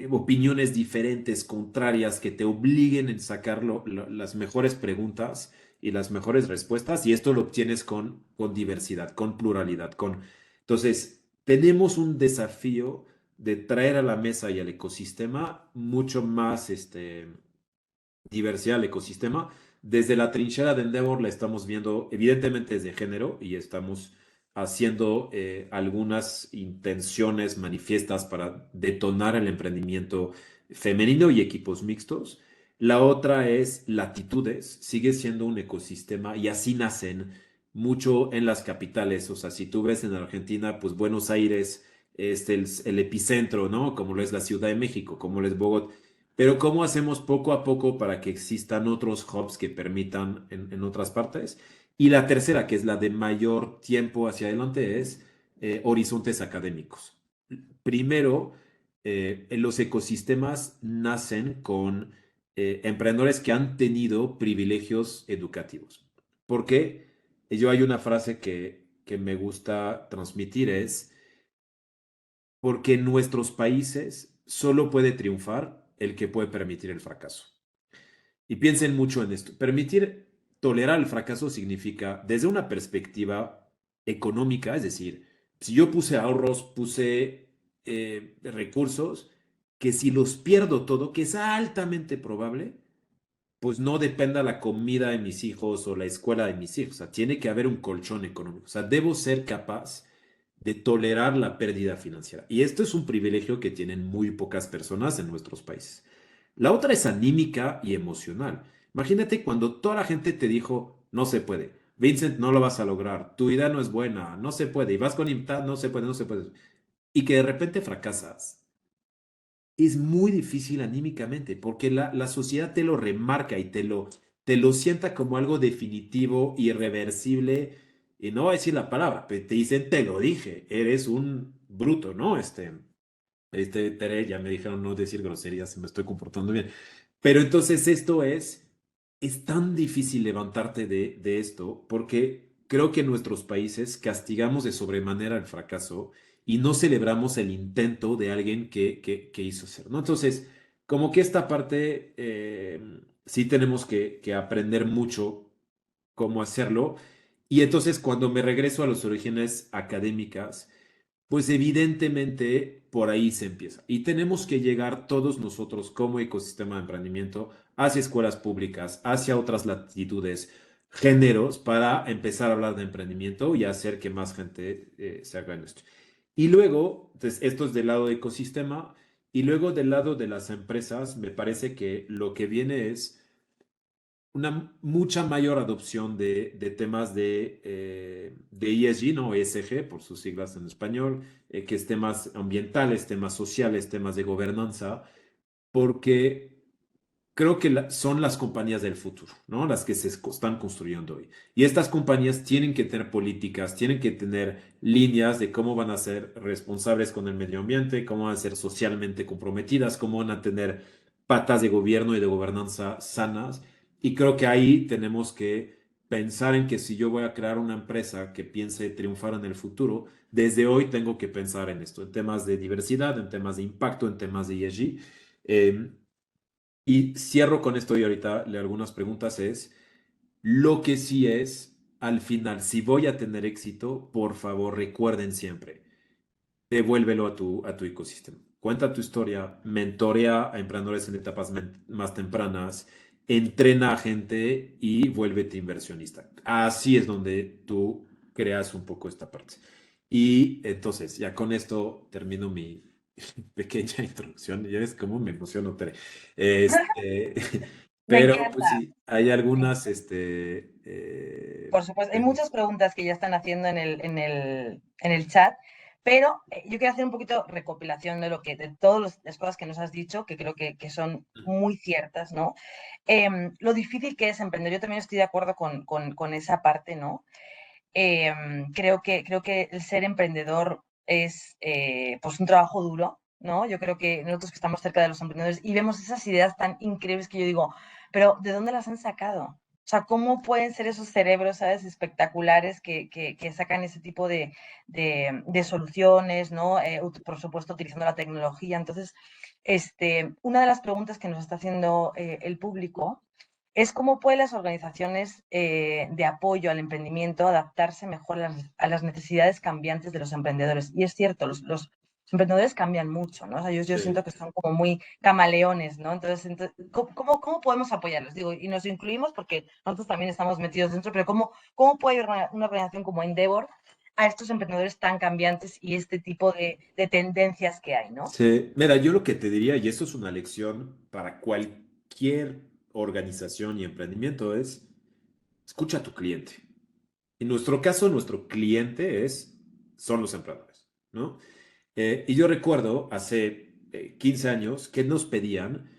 opiniones diferentes, contrarias, que te obliguen a sacar las mejores preguntas y las mejores respuestas, y esto lo obtienes con diversidad, con pluralidad, con... Entonces, tenemos un desafío de traer a la mesa y al ecosistema mucho más diversidad al ecosistema. Desde la trinchera de Endeavor la estamos viendo, evidentemente, desde género, y estamos haciendo algunas intenciones manifiestas para detonar el emprendimiento femenino y equipos mixtos. La otra es latitudes, sigue siendo un ecosistema y así nacen mucho en las capitales. O sea, si tú ves en Argentina, pues Buenos Aires, el epicentro, ¿no? Como lo es la Ciudad de México, como lo es Bogotá. Pero ¿cómo hacemos poco a poco para que existan otros hubs que permitan en otras partes? Y la tercera, que es la de mayor tiempo hacia adelante, es horizontes académicos. Primero, los ecosistemas nacen con emprendedores que han tenido privilegios educativos. ¿Por qué? Yo hay una frase que me gusta transmitir, es porque en nuestros países solo puede triunfar el que puede permitir el fracaso. Y piensen mucho en esto. Permitir tolerar el fracaso significa, desde una perspectiva económica, es decir, si yo puse ahorros, puse recursos, que si los pierdo todo, que es altamente probable, pues no dependa la comida de mis hijos o la escuela de mis hijos. O sea, tiene que haber un colchón económico. O sea, debo ser capaz de tolerar la pérdida financiera. Y esto es un privilegio que tienen muy pocas personas en nuestros países. La otra es anímica y emocional. Imagínate cuando toda la gente te dijo, no se puede, Vincent, no lo vas a lograr, tu idea no es buena, no se puede, y vas con IMTAD, no se puede, no se puede, y que de repente fracasas. Es muy difícil anímicamente porque la sociedad te lo remarca y te lo sienta como algo definitivo, irreversible. y no voy a decir la palabra, pero te dicen, te lo dije, eres un bruto, ¿no? Tere, ya me dijeron no decir groserías, si me estoy comportando bien. Pero entonces es tan difícil levantarte de esto porque creo que en nuestros países castigamos de sobremanera el fracaso y no celebramos el intento de alguien que hizo ser, ¿no? Entonces, como que esta parte sí tenemos que aprender mucho cómo hacerlo. Y entonces cuando me regreso a los orígenes académicas, pues evidentemente por ahí se empieza. Y tenemos que llegar todos nosotros como ecosistema de emprendimiento hacia escuelas públicas, hacia otras latitudes, géneros, para empezar a hablar de emprendimiento y hacer que más gente se haga en esto. Y luego, entonces, esto es del lado de ecosistema, y luego del lado de las empresas, me parece que lo que viene es una mucha mayor adopción de temas de ESG, ¿no? ESG, por sus siglas en español, que es temas ambientales, temas sociales, temas de gobernanza, porque creo que son las compañías del futuro, ¿no? Las que están construyendo hoy. Y estas compañías tienen que tener políticas, tienen que tener líneas de cómo van a ser responsables con el medio ambiente, cómo van a ser socialmente comprometidas, cómo van a tener patas de gobierno y de gobernanza sanas. Y creo que ahí tenemos que pensar en que si yo voy a crear una empresa que piense triunfar en el futuro, desde hoy tengo que pensar en esto, en temas de diversidad, en temas de impacto, en temas de ESG. Y cierro con esto y ahorita le algunas preguntas es, lo que sí es, al final, si voy a tener éxito, por favor recuerden siempre, devuélvelo a tu ecosistema. Cuenta tu historia, mentorea a emprendedores en etapas más tempranas, entrena a gente y vuélvete inversionista. Así es donde tú creas un poco esta parte. Y entonces, ya con esto termino mi pequeña introducción. Ya ves cómo me emociono, Tere. Este, Me pero pues encanta. sí, hay Sí. algunas, Por supuesto, hay muchas preguntas que ya están haciendo en el chat, pero yo quiero hacer un poquito recopilación de todas las cosas que nos has dicho, que creo que son muy ciertas, ¿no? Lo difícil que es emprender, yo también estoy de acuerdo con esa parte, ¿no? Creo que el ser emprendedor es pues un trabajo duro, ¿no? Yo creo que nosotros que estamos cerca de los emprendedores y vemos esas ideas tan increíbles que yo digo, pero ¿de dónde las han sacado? O sea, ¿cómo pueden ser esos cerebros, ¿sabes? Espectaculares que sacan ese tipo de soluciones, ¿no? Por supuesto, utilizando la tecnología. Entonces, una de las preguntas que nos está haciendo el público es cómo pueden las organizaciones de apoyo al emprendimiento adaptarse mejor a las necesidades cambiantes de los emprendedores. Y es cierto, los emprendedores cambian mucho, ¿no? O sea, yo Sí. siento que son como muy camaleones, ¿no? Entonces ¿cómo podemos apoyarlos? Digo, y nos incluimos porque nosotros también estamos metidos dentro, pero ¿cómo puede una organización como Endeavor a estos emprendedores tan cambiantes y este tipo de tendencias que hay, ¿no? Sí, mira, yo lo que te diría, y esto es una lección para cualquier organización y emprendimiento, es escucha a tu cliente. En nuestro caso, nuestro cliente son los emprendedores, ¿no? Y yo recuerdo hace 15 años que nos pedían,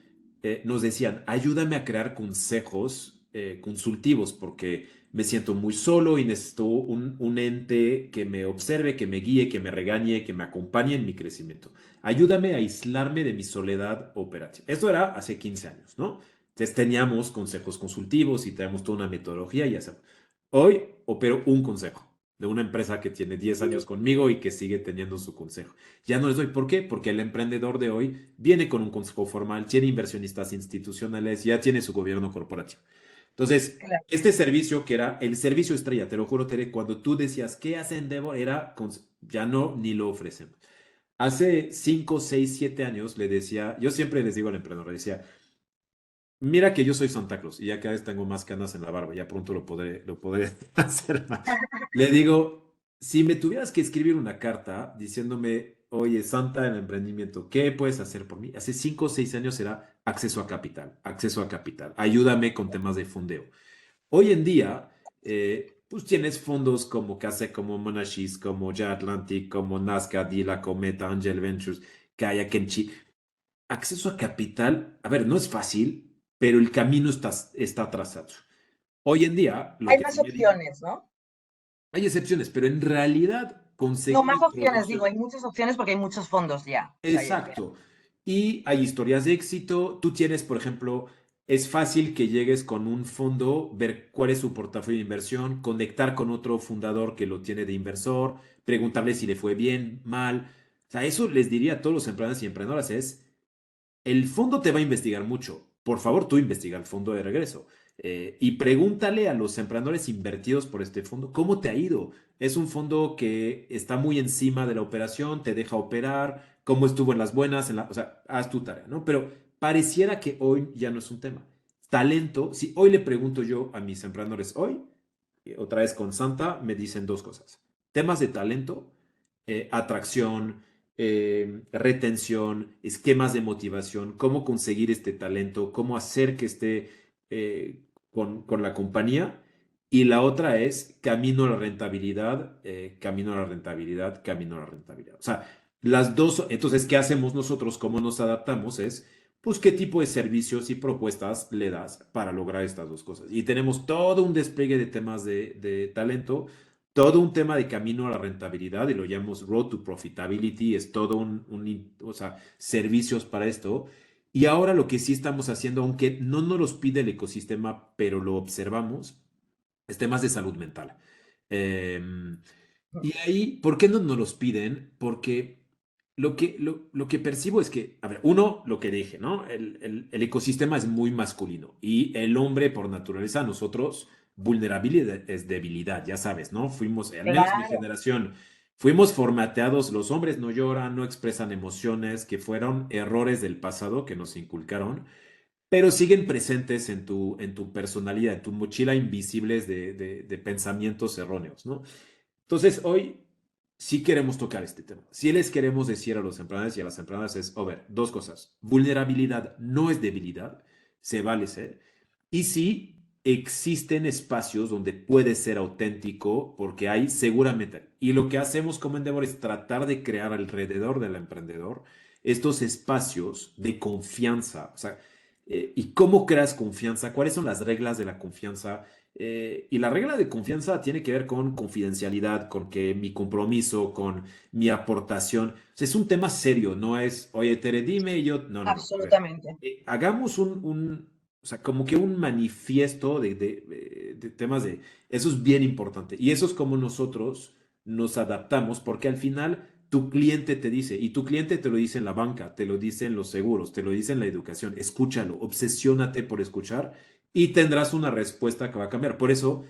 nos decían, ayúdame a crear consejos consultivos porque me siento muy solo y necesito un ente que me observe, que me guíe, que me regañe, que me acompañe en mi crecimiento. Ayúdame a aislarme de mi soledad operativa. Esto era hace 15 años, ¿no? Entonces teníamos consejos consultivos y teníamos toda una metodología y hacemos. Hoy opero un consejo de una empresa que tiene 10 años conmigo y que sigue teniendo su consejo. Ya no les doy. ¿Por qué? Porque el emprendedor de hoy viene con un consejo formal, tiene inversionistas institucionales, ya tiene su gobierno corporativo. Entonces, Claro. este servicio que era el servicio estrella, te lo juro, Tere, cuando tú decías, ¿qué hace Endeavor? Ya no, ni lo ofrecemos. Hace 5, 6, 7 años le decía, yo siempre les digo al emprendedor, le decía, mira que yo soy Santa Claus y ya cada vez tengo más canas en la barba, ya pronto lo podré hacer más. Le digo, si me tuvieras que escribir una carta diciéndome, oye, Santa el emprendimiento, ¿qué puedes hacer por mí? Hace 5 o 6 años era acceso a capital, ayúdame con temas de fondeo. Hoy en día, pues tienes fondos como Case, como Monashis, como Ya Atlantic, como Nazca, Dila, Cometa, Angel Ventures, Kaya Kenchi. Acceso a capital, a ver, no es fácil, pero el camino está trazado. Hoy en día, lo Hay que más sí me di, opciones, ¿no? Hay excepciones, pero en realidad No, conseguir más opciones, digo, introducción. hay muchas opciones porque hay muchos fondos ya. O sea, Exacto. Y hay historias de éxito. Tú tienes, por ejemplo, es fácil que llegues con un fondo, ver cuál es su portafolio de inversión, conectar con otro fundador que lo tiene de inversor, preguntarle si le fue bien, mal. O sea, eso les diría a todos los emprendedores y emprendedoras es el fondo te va a investigar mucho. Por favor, tú investiga el fondo de regreso. Y pregúntale a los emprendedores invertidos por este fondo, ¿cómo te ha ido? Es un fondo que está muy encima de la operación, te deja operar, cómo estuvo en las buenas, o sea, haz tu tarea, ¿no? Pero pareciera que hoy ya no es un tema. Talento, si hoy le pregunto yo a mis emprendedores hoy, otra vez con Santa, me dicen dos cosas. Temas de talento, atracción, retención, esquemas de motivación, cómo conseguir este talento, cómo hacer que esté con la compañía. Y la otra es camino a la rentabilidad, camino a la rentabilidad, camino a la rentabilidad. O sea, las dos, entonces, ¿qué hacemos nosotros? ¿Cómo nos adaptamos? Es pues qué tipo de servicios y propuestas le das para lograr estas dos cosas. Y tenemos todo un despliegue de temas de talento, todo un tema de camino a la rentabilidad, y lo llamamos Road to Profitability, es todo o sea, servicios para esto. Y ahora lo que sí estamos haciendo, aunque no nos los pide el ecosistema, pero lo observamos, es temas de salud mental. Em, ya. y ahí, ¿por qué no nos los piden? Porque lo que percibo es que, a ver, uno, lo que dije, ¿no? El ecosistema es muy masculino y el hombre, por naturaleza, nosotros, vulnerabilidad es debilidad, ya sabes, ¿no? Fuimos, al menos mi Claro, generación, fuimos formateados, los hombres no lloran, no expresan emociones, que fueron errores del pasado que nos inculcaron, pero siguen presentes en tu personalidad, en tu mochila invisibles de pensamientos erróneos, ¿no? Entonces, hoy sí queremos tocar este tema. Sí les queremos decir a los emprendedores y a las emprendedoras es, a ver, dos cosas. Vulnerabilidad no es debilidad, se vale ser. Y sí existen espacios donde puede ser auténtico porque hay seguramente. Y lo que hacemos como Endeavor es tratar de crear alrededor del emprendedor estos espacios de confianza. O sea, ¿y cómo creas confianza? ¿Cuáles son las reglas de la confianza? Y la regla de confianza tiene que ver con confidencialidad, con que mi compromiso, con mi aportación. O sea, es un tema serio, no es, oye, Tere, dime y yo. No, no, no. A ver, absolutamente. hagamos o sea, como que un manifiesto de temas de. Eso es bien importante. Y eso es como nosotros nos adaptamos, porque al final tu cliente te dice, y tu cliente te lo dice en la banca, te lo dice en los seguros, te lo dice en la educación. Escúchalo, obsesiónate por escuchar y tendrás una respuesta que va a cambiar. Por eso,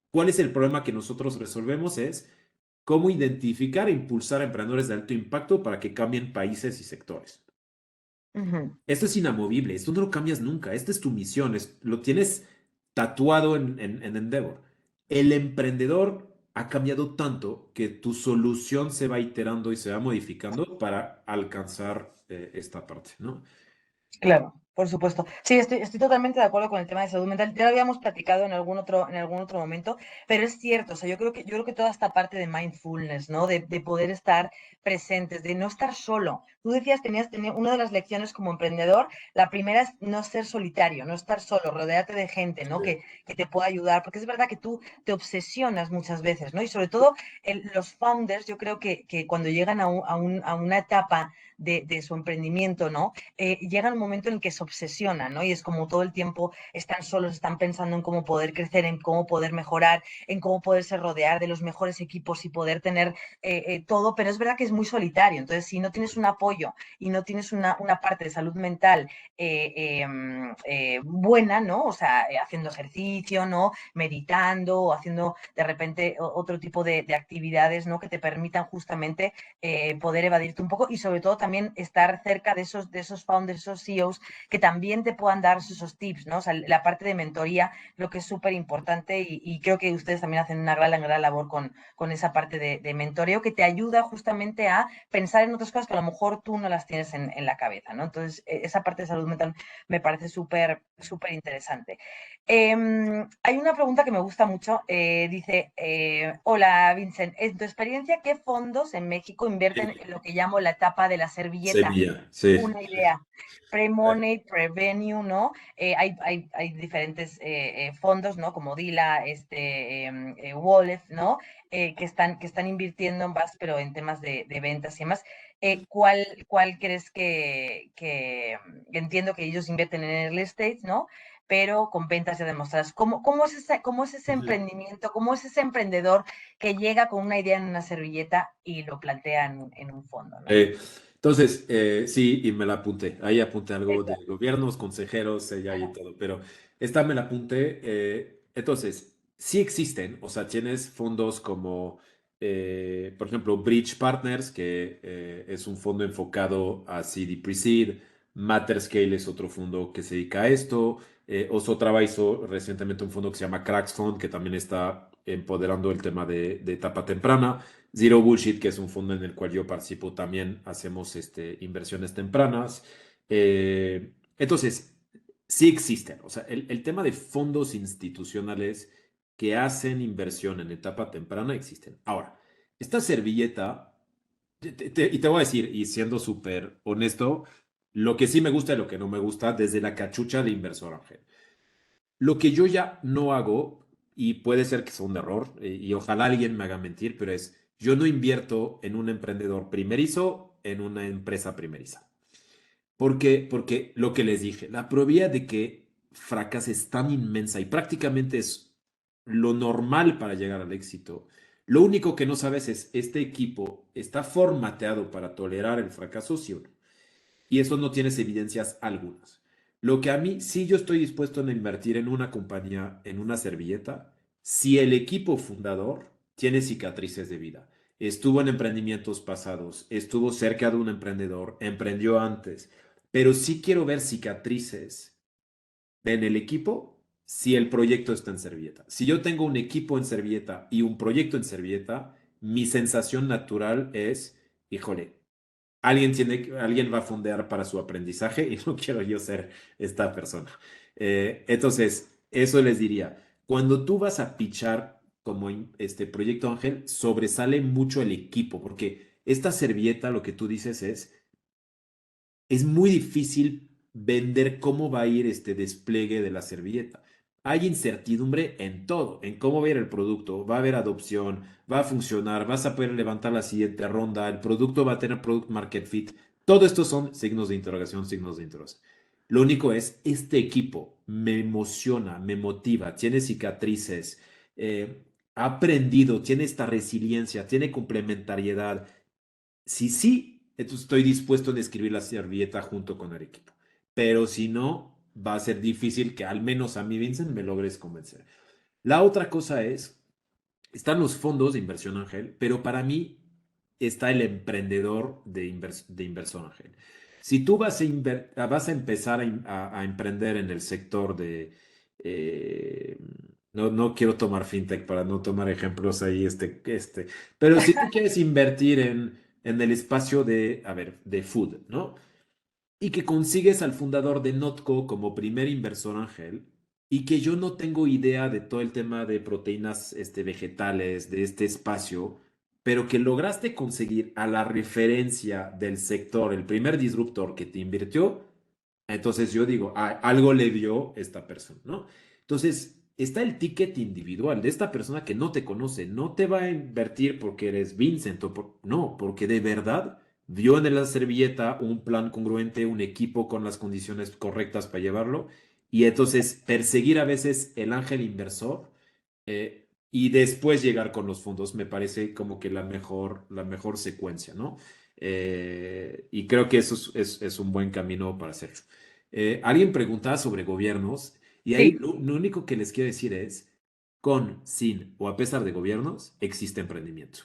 ¿cuál es el problema que nosotros resolvemos? Es cómo identificar e impulsar a emprendedores de alto impacto para que cambien países y sectores. Ujú. Esto es inamovible, esto no lo cambias nunca, esta es tu misión, lo tienes tatuado en Endeavor. El emprendedor ha cambiado tanto que tu solución se va iterando y se va modificando para alcanzar esta parte, ¿no? Claro, por supuesto. Sí, estoy totalmente de acuerdo con el tema de salud mental. Ya lo habíamos platicado en algún otro momento, pero es cierto, o sea, yo creo que toda esta parte de mindfulness, ¿no? De poder estar presentes, de no estar solo. Tú decías, tenía una de las lecciones como emprendedor, la primera es no ser solitario, no estar solo, rodearte de gente, ¿no? Sí. Que te pueda ayudar, porque es verdad que tú te obsesionas muchas veces, ¿no? Y sobre todo los founders, yo creo que cuando llegan a una etapa de su emprendimiento, ¿no? Llega un momento en el que se obsesionan, ¿no? Y es como todo el tiempo están solos, están pensando en cómo poder crecer, en cómo poder mejorar, en cómo poderse rodear de los mejores equipos y poder tener todo, pero es verdad que es muy solitario. Entonces, si no tienes un apoyo y no tienes una parte de salud mental buena, ¿no? O sea, haciendo ejercicio, ¿no? Meditando o haciendo de repente otro tipo de actividades, ¿no? Que te permitan justamente poder evadirte un poco y sobre todo también estar cerca de esos founders, esos CEOs que también te puedan dar esos tips, ¿no? O sea, la parte de mentoría creo que es súper importante y, creo que ustedes también hacen una gran labor con esa parte de mentoreo que te ayuda justamente a pensar en otras cosas que a lo mejor tú no las tienes en la cabeza, ¿no? Entonces, esa parte de salud mental me parece súper, súper interesante. Hay una pregunta que me gusta mucho. Dice, hola Vincent, en tu experiencia, ¿qué fondos en México invierten Sí, en lo que llamo la etapa de la servilleta? Sevilla, sí. Una idea. Pre-money, pre-venue, ¿no? Hay diferentes fondos, ¿no? Como Dila, Wolf, ¿no? Que están invirtiendo en VAS, pero en temas de ventas y demás. ¿Cuál crees entiendo que ellos invierten en early stage, ¿no? Pero con ventas ya demostradas. ¿Cómo es ese Ujú. emprendimiento? ¿Cómo es ese emprendedor que llega con una idea en una servilleta y lo plantea en un fondo, ¿no? Eh, entonces, sí, y me la apunté. Ahí apunté algo Eso. de gobiernos, consejeros, ella y todo, pero esta me la apunté. Entonces, sí existen, o sea, tienes fondos como, por ejemplo, Bridge Partners, que es un fondo enfocado a CD Pre-Seed. Matterscale es otro fondo que se dedica a esto. Osotrava hizo recientemente un fondo que se llama Cracks Fund, que también está empoderando el tema de etapa temprana. Zero Bullshit, que es un fondo en el cual yo participo, también hacemos inversiones tempranas. Entonces, sí existen. O sea, el tema de fondos institucionales que hacen inversión en etapa temprana existen. Ahora, esta servilleta, y te voy a decir, y siendo súper honesto, lo que sí me gusta y lo que no me gusta desde la cachucha de inversor ángel. Lo que yo ya no hago, y puede ser que sea un error, y ojalá alguien me haga mentir, pero es, yo no invierto en un emprendedor primerizo, en una empresa primeriza. ¿Por qué? Porque lo que les dije, la probabilidad de que fracase es tan inmensa y prácticamente es lo normal para llegar al éxito. Lo único que no sabes es, ¿este equipo está formateado para tolerar el fracaso, sí o no? Y eso no tienes evidencias algunas. Lo que a mí sí yo estoy dispuesto a invertir en una compañía, en una servilleta, si el equipo fundador tiene cicatrices de vida. Estuvo en emprendimientos pasados, estuvo cerca de un emprendedor, emprendió antes, pero sí quiero ver cicatrices en el equipo si el proyecto está en servilleta. Si yo tengo un equipo en servilleta y un proyecto en servilleta, mi sensación natural es, híjole, alguien va a fondear para su aprendizaje y no quiero yo ser esta persona. Entonces, eso les diría. Cuando tú vas a pitchar como este proyecto Ángel, sobresale mucho el equipo, porque esta servilleta, lo que tú dices es muy difícil vender cómo va a ir este despliegue de la servilleta. Hay incertidumbre en todo, en cómo va a ir el producto, va a haber adopción, va a funcionar, vas a poder levantar la siguiente ronda, el producto va a tener product market fit. Todo esto son signos de interrogación, signos de interés. Lo único es, este equipo me emociona, me motiva, tiene cicatrices, ha aprendido, tiene esta resiliencia, tiene complementariedad. Si sí, entonces estoy dispuesto en escribir la servilleta junto con el equipo. Pero si no, va a ser difícil que al menos a mí, Vincent, me logres convencer. La otra cosa es, están los fondos de inversión ángel, pero para mí está el emprendedor de inversión ángel. Si tú vas a empezar a emprender en el sector de... no quiero tomar fintech para no tomar ejemplos ahí, pero si tú quieres invertir en el espacio de, a ver, de food, ¿no? Y que consigues al fundador de Notco como primer inversor ángel y que yo no tengo idea de todo el tema de proteínas vegetales, de este espacio, pero que lograste conseguir a la referencia del sector, el primer disruptor que te invirtió, entonces yo digo, algo le dio esta persona, ¿no? Entonces, está el ticket individual de esta persona que no te conoce, no te va a invertir porque eres Vincent no, porque de verdad vio en la servilleta un plan congruente, un equipo con las condiciones correctas para llevarlo, y entonces perseguir a veces el ángel inversor y después llegar con los fondos me parece como que la mejor secuencia, ¿no? Y creo que eso es un buen camino para hacerlo. Alguien preguntaba sobre gobiernos y ahí Sí, lo único que les quiero decir es, con, sin o a pesar de gobiernos, existe emprendimiento.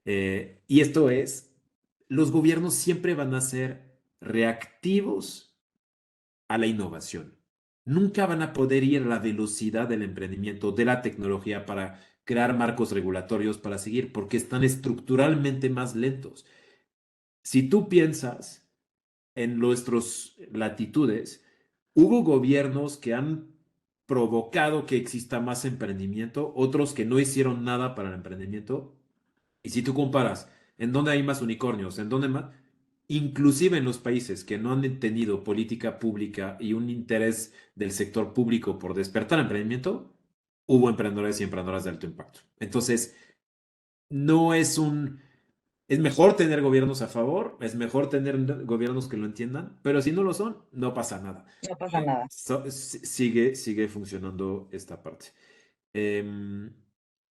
Y esto es, los gobiernos siempre van a ser reactivos a la innovación. Nunca van a poder ir a la velocidad del emprendimiento, de la tecnología para crear marcos regulatorios para seguir, porque están estructuralmente más lentos. Si tú piensas en nuestras latitudes, hubo gobiernos que han provocado que exista más emprendimiento, otros que no hicieron nada para el emprendimiento. Y si tú comparas en dónde hay más unicornios, en dónde más, inclusive en los países que no han tenido política pública y un interés del sector público por despertar emprendimiento, hubo emprendedores y emprendedoras de alto impacto. Entonces, no es un... Es mejor tener gobiernos a favor, es mejor tener gobiernos que lo entiendan, pero si no lo son, no pasa nada. No pasa nada. Sigue funcionando esta parte. Em,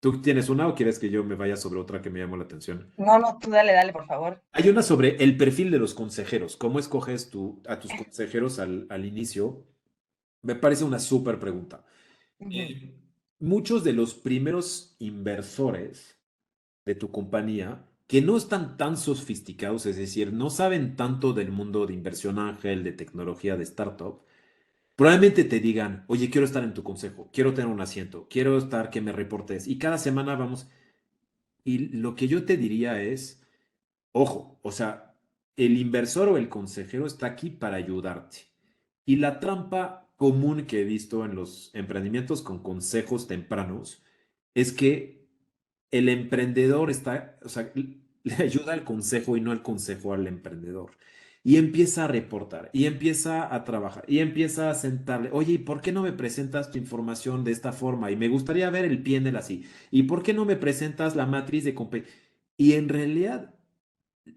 ¿Tú tienes una o quieres que yo me vaya sobre otra que me llamó la atención? No, no, tú dale, dale, por favor. Hay una sobre el perfil de los consejeros. ¿Cómo escoges a tus consejeros al inicio? Me parece una súper pregunta. Ujú. Eh, Muchos de los primeros inversores de tu compañía que no están tan sofisticados, es decir, no saben tanto del mundo de inversión ángel, de tecnología, de startup, probablemente te digan, oye, quiero estar en tu consejo, quiero tener un asiento, quiero estar que me reportes y cada semana vamos. Y lo que yo te diría es, ojo, o sea, el inversor o el consejero está aquí para ayudarte. Y la trampa común que he visto en los emprendimientos con consejos tempranos es que el emprendedor está, o sea, le ayuda al consejo y no el consejo al emprendedor. Y empieza a reportar, y empieza a trabajar, y empieza a sentarle, oye, ¿y por qué no me presentas tu información de esta forma? Y me gustaría ver el PNL así. ¿Y por qué no me presentas la matriz de competencia? Y en realidad,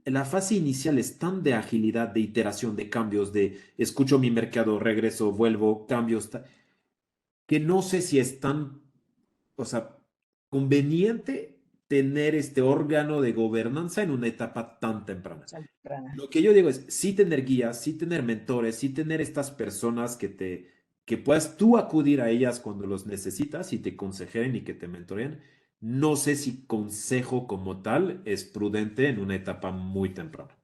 la fase inicial es tan de agilidad, de iteración, de cambios, de escucho mi mercado, regreso, vuelvo, cambios, que no sé si es tan, o sea, conveniente tener este órgano de gobernanza en una etapa tan temprana. Temprana. Lo que yo digo es, sí tener guías, sí tener mentores, sí tener estas personas que puedas tú acudir a ellas cuando los necesitas y te consejeren y que te mentoren. No sé si consejo como tal es prudente en una etapa muy temprana.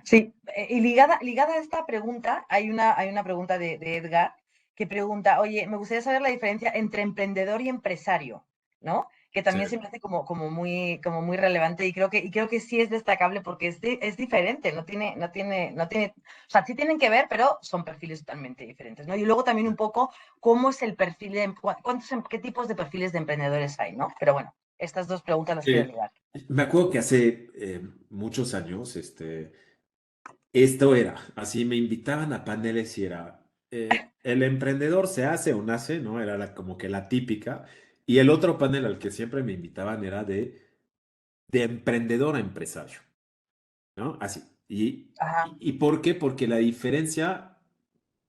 Sí, y ligada a esta pregunta, hay una pregunta de Edgar que pregunta, oye, me gustaría saber la diferencia entre emprendedor y empresario, ¿no? Que Sí. también se me hace como muy relevante y creo que sí es destacable porque es diferente, no tiene, o sea, sí tienen que ver, pero son perfiles totalmente diferentes, ¿no? Y luego también un poco cómo es el perfil qué tipos de perfiles de emprendedores hay, ¿no? Pero bueno, estas dos preguntas las quiero Eh, ligar. Me acuerdo que hace muchos años, esto era, así me invitaban a paneles y era, el emprendedor se hace o nace, ¿no? Era como que la típica. Y el otro panel al que siempre me invitaban era de emprendedor a empresario, ¿no? Así. Ajá. ¿Y por qué? Porque la diferencia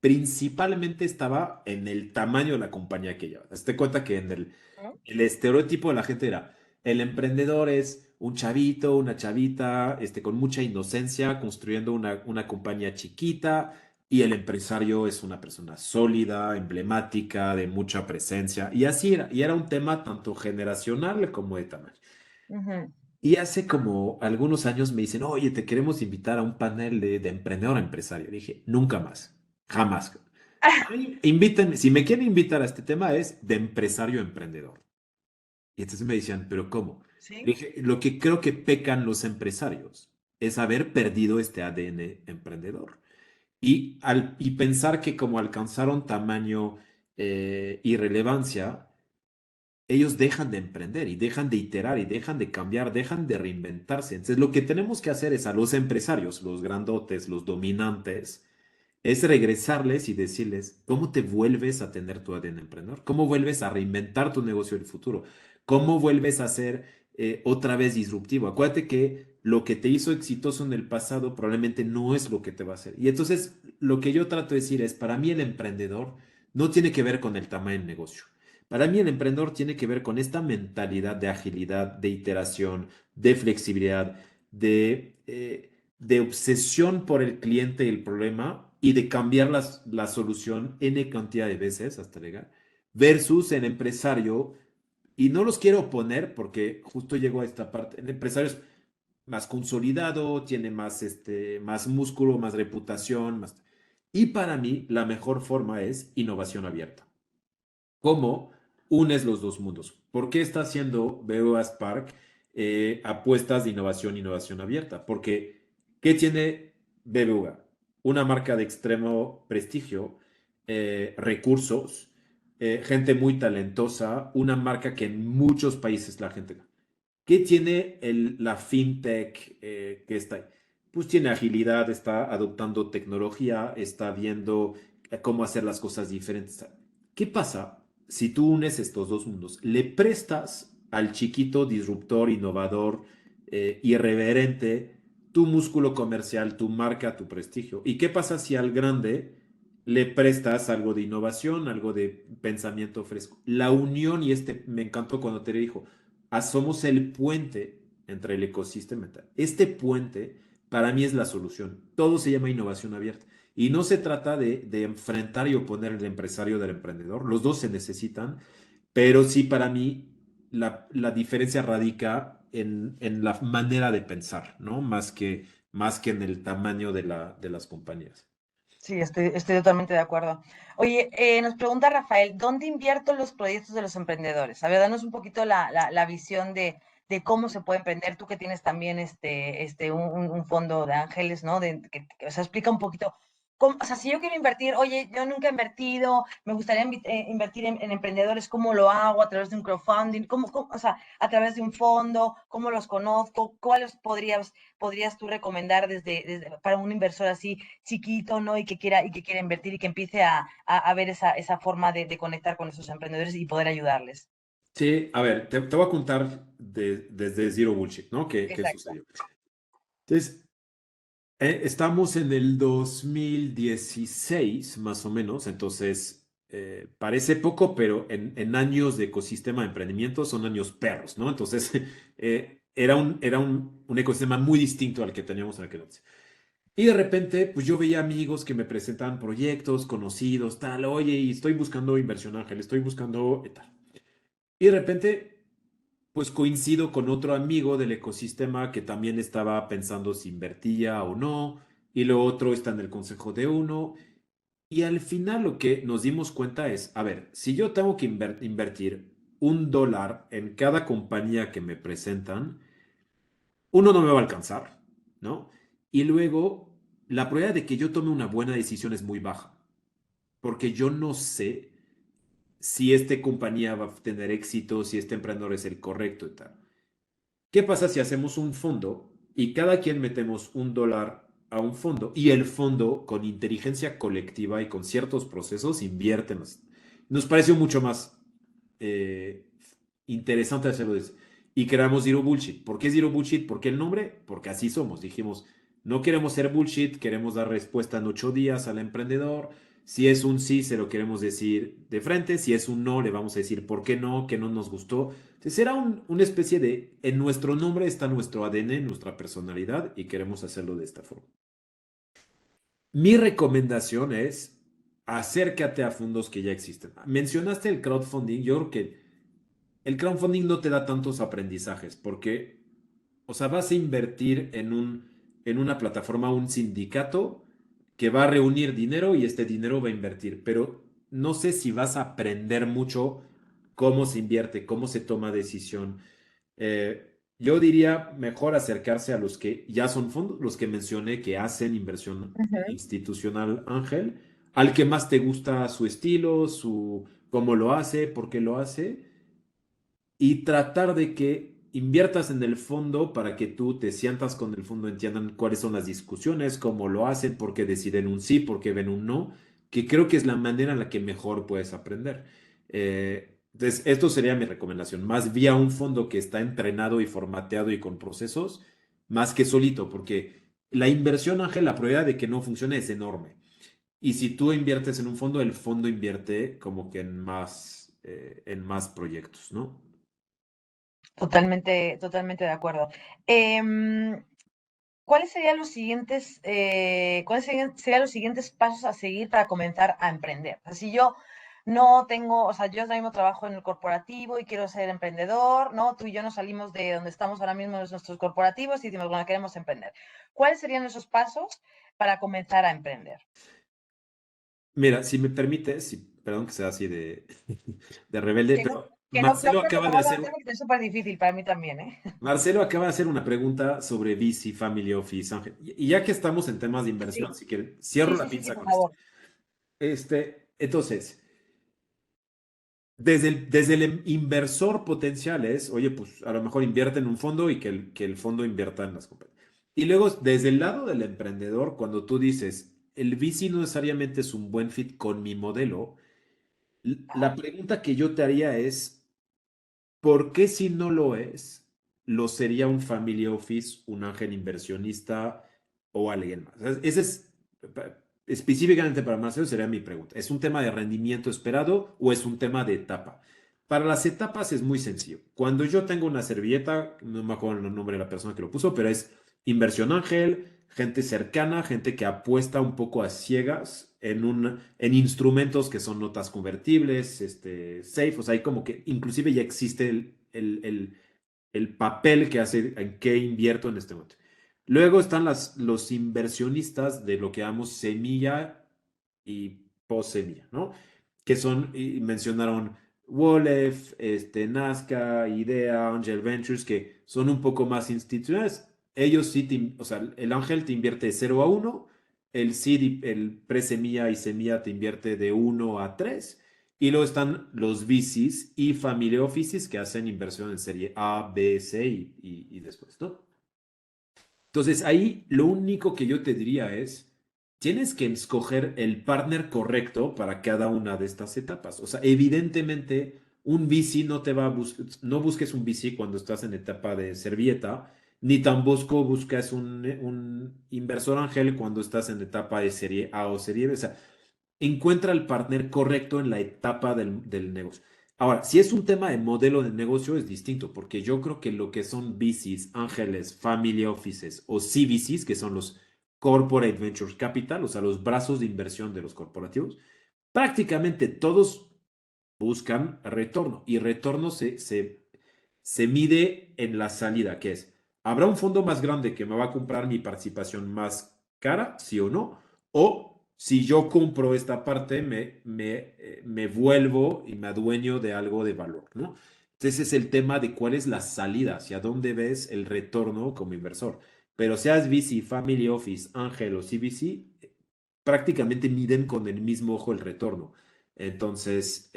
principalmente estaba en el tamaño de la compañía que llevas. Hazte cuenta que el estereotipo de la gente era, el emprendedor es un chavito, una chavita, con mucha inocencia, construyendo una compañía chiquita, y el empresario es una persona sólida, emblemática, de mucha presencia, y así era, y era un tema tanto generacional como de tamaño. Ujú. Y hace como algunos años me dicen, oye, te queremos invitar a un panel de emprendedor a empresario. Dije, nunca más, jamás. A mí, invítenme, si me quieren invitar a este tema es de empresario a emprendedor. Y entonces me decían, ¿pero cómo? Sí. Dije, lo que creo que pecan los empresarios es haber perdido este ADN emprendedor. Y pensar que como alcanzaron tamaño y relevancia, ellos dejan de emprender y dejan de iterar y dejan de cambiar, dejan de reinventarse. Entonces, lo que tenemos que hacer es a los empresarios, los grandotes, los dominantes, es regresarles y decirles, ¿cómo te vuelves a tener tu ADN emprendedor? ¿Cómo vuelves a reinventar tu negocio del futuro? ¿Cómo vuelves a ser otra vez disruptivo? Acuérdate que lo que te hizo exitoso en el pasado probablemente no es lo que te va a hacer. Y entonces, lo que yo trato de decir es, para mí el emprendedor no tiene que ver con el tamaño del negocio. Para mí el emprendedor tiene que ver con esta mentalidad de agilidad, de iteración, de flexibilidad, de obsesión por el cliente y el problema y de cambiar la solución N cantidad de veces hasta llegar, versus el empresario, y no los quiero poner porque justo llegó a esta parte, el empresario es más consolidado, tiene más músculo, más reputación, más... Y para mí la mejor forma es innovación abierta. ¿Cómo unes los dos mundos? ¿Por qué está haciendo BOA Spark apuestas de innovación abierta? Porque ¿Qué tiene BBVA? Una marca de extremo prestigio, recursos, gente muy talentosa, una marca que en muchos países la gente... ¿Qué tiene la fintech que está ahí? Pues tiene agilidad, está adoptando tecnología, está viendo cómo hacer las cosas diferentes. ¿Qué pasa si tú unes estos dos mundos? Le prestas al chiquito disruptor, innovador, irreverente, tu músculo comercial, tu marca, tu prestigio. ¿Y qué pasa si al grande le prestas algo de innovación, algo de pensamiento fresco? La unión, y me encantó cuando te dijo, somos el puente entre el ecosistema y tal. Este puente para mí es la solución. Todo se llama innovación abierta. Y no se trata de enfrentar y oponer el empresario del emprendedor. Los dos se necesitan, pero sí para mí la diferencia radica en la manera de pensar, ¿no? Más que en el tamaño de las compañías. Sí, estoy totalmente de acuerdo. Oye, nos pregunta Rafael, ¿dónde invierto en los proyectos de los emprendedores? A ver, danos un poquito la visión de cómo se puede emprender. Tú que tienes también un fondo de ángeles, ¿no? O sea, explica un poquito. O sea, si yo quiero invertir, oye, yo nunca he invertido, me gustaría invertir en emprendedores, ¿cómo lo hago? ¿A través de un crowdfunding? O sea, a través de un fondo? ¿Cómo los conozco? ¿Cuáles podrías tú recomendar para un inversor así chiquito, ¿no? Y que quiera invertir y que empiece a ver esa forma de conectar con esos emprendedores y poder ayudarles? Sí, a ver, te voy a contar desde Zero Bullshit, ¿no? ¿Qué Exacto. sucedió? Entonces, estamos en el 2016, más o menos, entonces parece poco, pero en años de ecosistema de emprendimiento son años perros, ¿no? Entonces, era un ecosistema muy distinto al que teníamos en aquel entonces. Y de repente, pues yo veía amigos que me presentaban proyectos, conocidos, tal, oye, y estoy buscando inversión ángel, estoy buscando tal. Y de repente, pues coincido con otro amigo del ecosistema que también estaba pensando si invertía o no, y lo otro está en el consejo de uno, y al final lo que nos dimos cuenta es, a ver, si yo tengo que invertir $1 en cada compañía que me presentan, uno no me va a alcanzar, ¿no? Y luego, la probabilidad de que yo tome una buena decisión es muy baja, porque yo no sé si esta compañía va a tener éxito, si este emprendedor es el correcto y tal. ¿Qué pasa si hacemos un fondo y cada quien metemos $1 a un fondo y el fondo con inteligencia colectiva y con ciertos procesos invierte? Nos pareció mucho más eh, interesante hacerlo de eso. Y creamos Zero Bullshit. ¿Por qué Zero Bullshit? ¿Por qué el nombre? Porque así somos. Dijimos, no queremos ser bullshit, queremos dar respuesta en 8 días al emprendedor. Si es un sí, se lo queremos decir de frente. Si es un no, le vamos a decir por qué no, que no nos gustó. Entonces era una especie de, en nuestro nombre está nuestro ADN, nuestra personalidad y queremos hacerlo de esta forma. Mi recomendación es acércate a fondos que ya existen. Mencionaste el crowdfunding, yo creo que el crowdfunding no te da tantos aprendizajes porque, o sea, vas a invertir en una plataforma, un sindicato que va a reunir dinero y este dinero va a invertir, pero no sé si vas a aprender mucho cómo se invierte, cómo se toma decisión. Yo diría mejor acercarse a los que ya son fondos, los que mencioné que hacen inversión Ujú. institucional, Ángel, al que más te gusta su estilo, cómo lo hace, por qué lo hace y tratar de que inviertas en el fondo para que tú te sientas con el fondo, entiendan cuáles son las discusiones, cómo lo hacen, por qué deciden un sí, por qué ven un no, que creo que es la manera en la que mejor puedes aprender. Entonces, esto sería mi recomendación, más vía un fondo que está entrenado y formateado y con procesos, más que solito, porque la inversión, Ángel, la probabilidad de que no funcione es enorme. Y si tú inviertes en un fondo, el fondo invierte como que en más proyectos, ¿no? Totalmente de acuerdo. Em, ¿Cuáles serían los siguientes pasos a seguir para comenzar a emprender? O sea, si yo no tengo, o sea, yo ahora mismo trabajo en el corporativo y quiero ser emprendedor, ¿no? Tú y yo nos salimos de donde estamos ahora mismo en nuestros corporativos y decimos, bueno, queremos emprender. ¿Cuáles serían esos pasos para comenzar a emprender? Mira, si me permites, perdón que sea así de, de rebelde, Que no, pero Que no, no Marcelo creo que acaba te de voy a dar hacer, un tema que es súper difícil para mí también, ¿eh? Marcelo acaba de hacer una pregunta sobre VC, Family Office, Ángel. Y ya que estamos en temas de inversión, Sí, si quieren, cierro sí, la sí, sí, sí, pinza por con esto. favor. Entonces, desde el inversor potencial es, oye, pues a lo mejor invierte en un fondo y que el fondo invierta en las compañías. Y luego, desde el lado del emprendedor, cuando tú dices, el VC no necesariamente es un buen fit con mi modelo, la Ajá, pregunta que yo te haría es, ¿por qué si no lo es, lo sería un family office, un ángel inversionista o alguien más? Ese es específicamente para Marcelo sería mi pregunta. ¿Es un tema de rendimiento esperado o es un tema de etapa? Para las etapas es muy sencillo. Cuando yo tengo una servilleta, no me acuerdo el nombre de la persona que lo puso, pero es inversión ángel, gente cercana, gente que apuesta un poco a ciegas en instrumentos que son notas convertibles, safe, o sea, hay como que inclusive ya existe el papel que hace en qué invierto en este momento. Luego están los inversionistas de lo que llamamos semilla y post semilla, ¿no? Que son, y mencionaron Wolef, Nazca, Idea, Angel Ventures, que son un poco más institucionales. Ellos sí, o sea, el ángel te invierte de 0 a 1, el seed, el pre-semilla y semilla te invierte de 1 a 3, y luego están los VCs y family offices que hacen inversión en serie A, B, C y después, ¿no? Entonces, ahí lo único que yo te diría es, tienes que escoger el partner correcto para cada una de estas etapas. O sea, evidentemente, un VC no te va a buscar, no busques un VC cuando estás en etapa de servilleta, ni tampoco buscas un inversor ángel cuando estás en etapa de serie A o serie B. O sea, encuentra el partner correcto en la etapa del negocio. Ahora, si es un tema de modelo de negocio, es distinto, porque yo creo que lo que son VCs, ángeles, family offices o CVCs, que son los Corporate Ventures Capital, o sea, los brazos de inversión de los corporativos, prácticamente todos buscan retorno y retorno se mide en la salida, que es, ¿habrá un fondo más grande que me va a comprar mi participación más cara, sí o no? O si yo compro esta parte, me vuelvo y me adueño de algo de valor, ¿no? Entonces es el tema de cuál es la salida, hacia dónde ves el retorno como inversor. Pero seas VC, Family Office, Ángel o CVC, prácticamente miden con el mismo ojo el retorno. Entonces,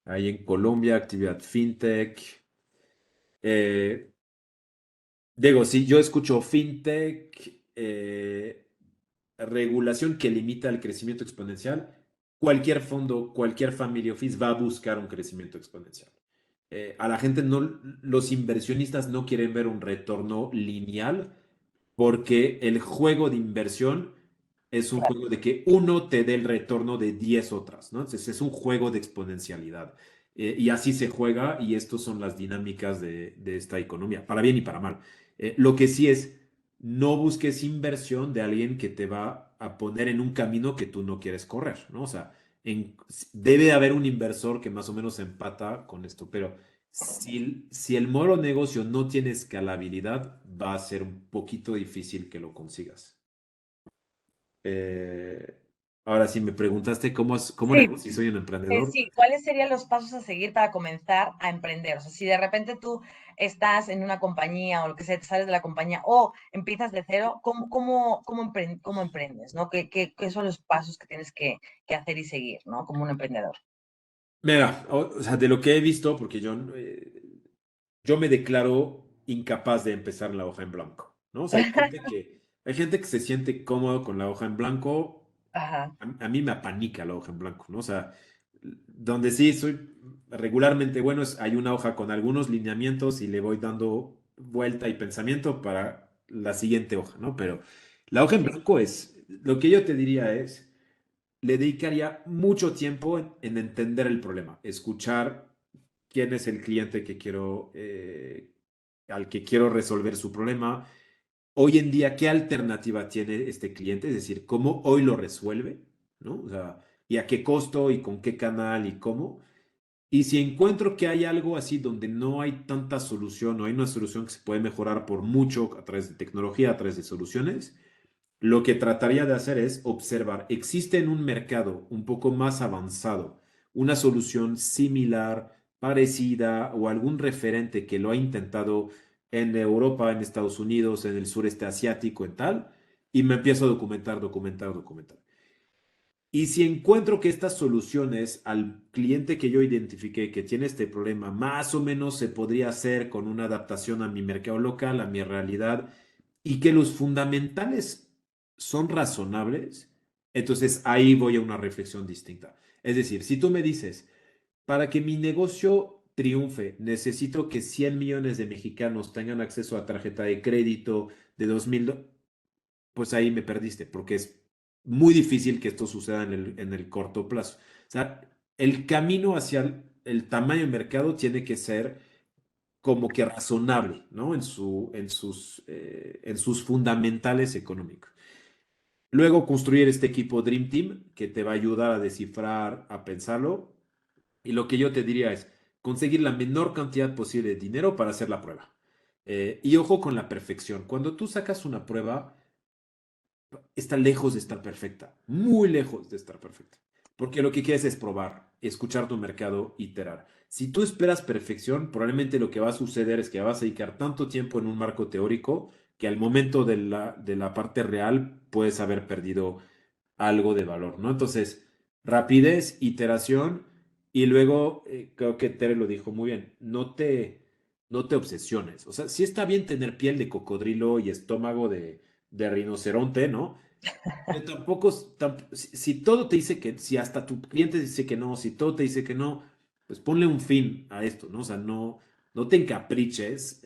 hay en Colombia actividad fintech. Eh, Digo, si yo escucho fintech, regulación que limita el crecimiento exponencial, cualquier fondo, cualquier family office va a buscar un crecimiento exponencial. A la gente no, los inversionistas no quieren ver un retorno lineal porque el juego de inversión es un claro. juego de que uno te dé el retorno de 10 otras, ¿no? Entonces es un juego de exponencialidad. Y así se juega y estas son las dinámicas de esta economía, para bien y para mal. Lo que sí es, no busques inversión de alguien que te va a poner en un camino que tú no quieres correr, ¿no? O sea, debe haber un inversor que más o menos empata con esto, pero si el modelo de negocio no tiene escalabilidad, va a ser un poquito difícil que lo consigas. Eh, Ahora, si me preguntaste cómo Sí, negocio, si soy un emprendedor, sí, ¿cuáles serían los pasos a seguir para comenzar a emprender? O sea, si de repente tú estás en una compañía o lo que sea, te sales de la compañía o empiezas de cero, ¿cómo emprendes? ¿No? ¿Qué son los pasos que tienes que hacer y seguir, ¿no? Como un emprendedor. mira, o sea, de lo que he visto, porque yo me declaro incapaz de empezar en la hoja en blanco, ¿no? O sea, hay gente que se siente cómodo con la hoja en blanco. Ajá, A mí me apanica la hoja en blanco, ¿no? O sea, donde sí soy regularmente bueno es hay una hoja con algunos lineamientos y le voy dando vuelta y pensamiento para la siguiente hoja, ¿no? Pero la hoja en sí, blanco lo que yo te diría es, le dedicaría mucho tiempo en entender el problema, escuchar quién es el cliente al que quiero resolver su problema. Hoy en día, ¿qué alternativa tiene este cliente? Es decir, ¿cómo hoy lo resuelve? ¿No? O sea, ¿y a qué costo y con qué canal y cómo? Y si encuentro que hay algo así donde no hay tanta solución o hay una solución que se puede mejorar por mucho a través de tecnología, a través de soluciones, lo que trataría de hacer es observar, ¿existe en un mercado un poco más avanzado una solución similar, parecida o algún referente que lo ha intentado en Europa, en Estados Unidos, en el sureste asiático, en tal, y me empiezo a documentar, documentar, documentar. Y si encuentro que estas soluciones al cliente que yo identifiqué que tiene este problema más o menos se podría hacer con una adaptación a mi mercado local, a mi realidad, y que los fundamentales son razonables, entonces ahí voy a una reflexión distinta. Es decir, si tú me dices, para que mi negocio triunfe, necesito que 100 millones de mexicanos tengan acceso a tarjeta de crédito de 2000, pues ahí me perdiste, porque es muy difícil que esto suceda en el corto plazo. O sea, el camino hacia el tamaño de mercado tiene que ser como que razonable, ¿no? En sus fundamentales económicos. Luego construir este equipo Dream Team que te va a ayudar a descifrar, a pensarlo. Y lo que yo te diría es conseguir la menor cantidad posible de dinero para hacer la prueba. Y ojo con la perfección. Cuando tú sacas una prueba, está lejos de estar perfecta, muy lejos de estar perfecta. Porque lo que quieres es probar, escuchar tu mercado, iterar. Si tú esperas perfección, probablemente lo que va a suceder es que vas a dedicar tanto tiempo en un marco teórico que al momento de la parte real puedes haber perdido algo de valor, ¿no? Entonces, rapidez, iteración y luego, creo que Tere lo dijo muy bien, no te obsesiones. O sea, sí está bien tener piel de cocodrilo y estómago de rinoceronte, ¿no? Pero tampoco, si todo te dice que, si hasta tu cliente dice que no, si todo te dice que no, pues ponle un fin a esto, ¿no? O sea, no te encapriches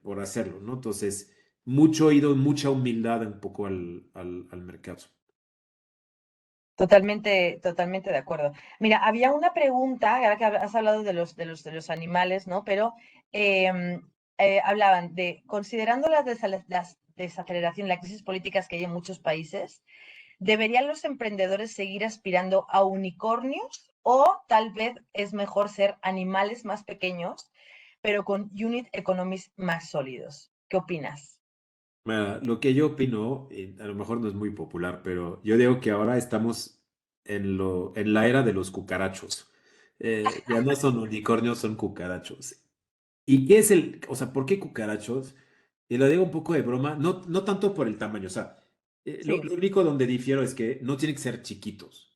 por hacerlo, ¿no? Entonces, mucho oído, mucha humildad un poco al mercado. Totalmente, totalmente de acuerdo. Mira, había una pregunta, ahora que has hablado de los animales, ¿no? Pero hablaban de, considerando las desaceleración, las crisis políticas que hay en muchos países, ¿deberían los emprendedores seguir aspirando a unicornios o tal vez es mejor ser animales más pequeños, pero con unit economics más sólidos? ¿Qué opinas? Mira, lo que yo opino, a lo mejor no es muy popular, pero yo digo que ahora estamos en la era de los cucarachos. Ya no son unicornios, son cucarachos. ¿Y qué es o sea, por qué cucarachos? Y lo digo un poco de broma, no tanto por el tamaño, o sea, Sí. lo único donde difiero es que no tienen que ser chiquitos,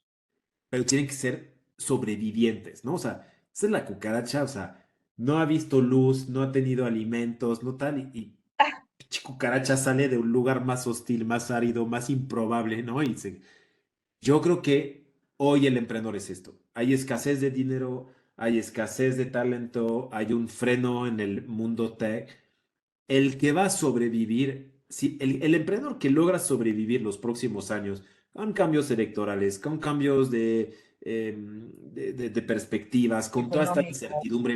pero tienen que ser sobrevivientes, ¿no? O sea, esa es la cucaracha, o sea, no ha visto luz, no ha tenido alimentos, no tal, y pinche cucaracha sale de un lugar más hostil, más árido, más improbable, ¿no? Yo creo que hoy el emprendedor es esto. Hay escasez de dinero, hay escasez de talento, hay un freno en el mundo tech. El que va a sobrevivir, si, el emprendedor que logra sobrevivir los próximos años con cambios electorales, con cambios de perspectivas, con toda esta Económicos. incertidumbre,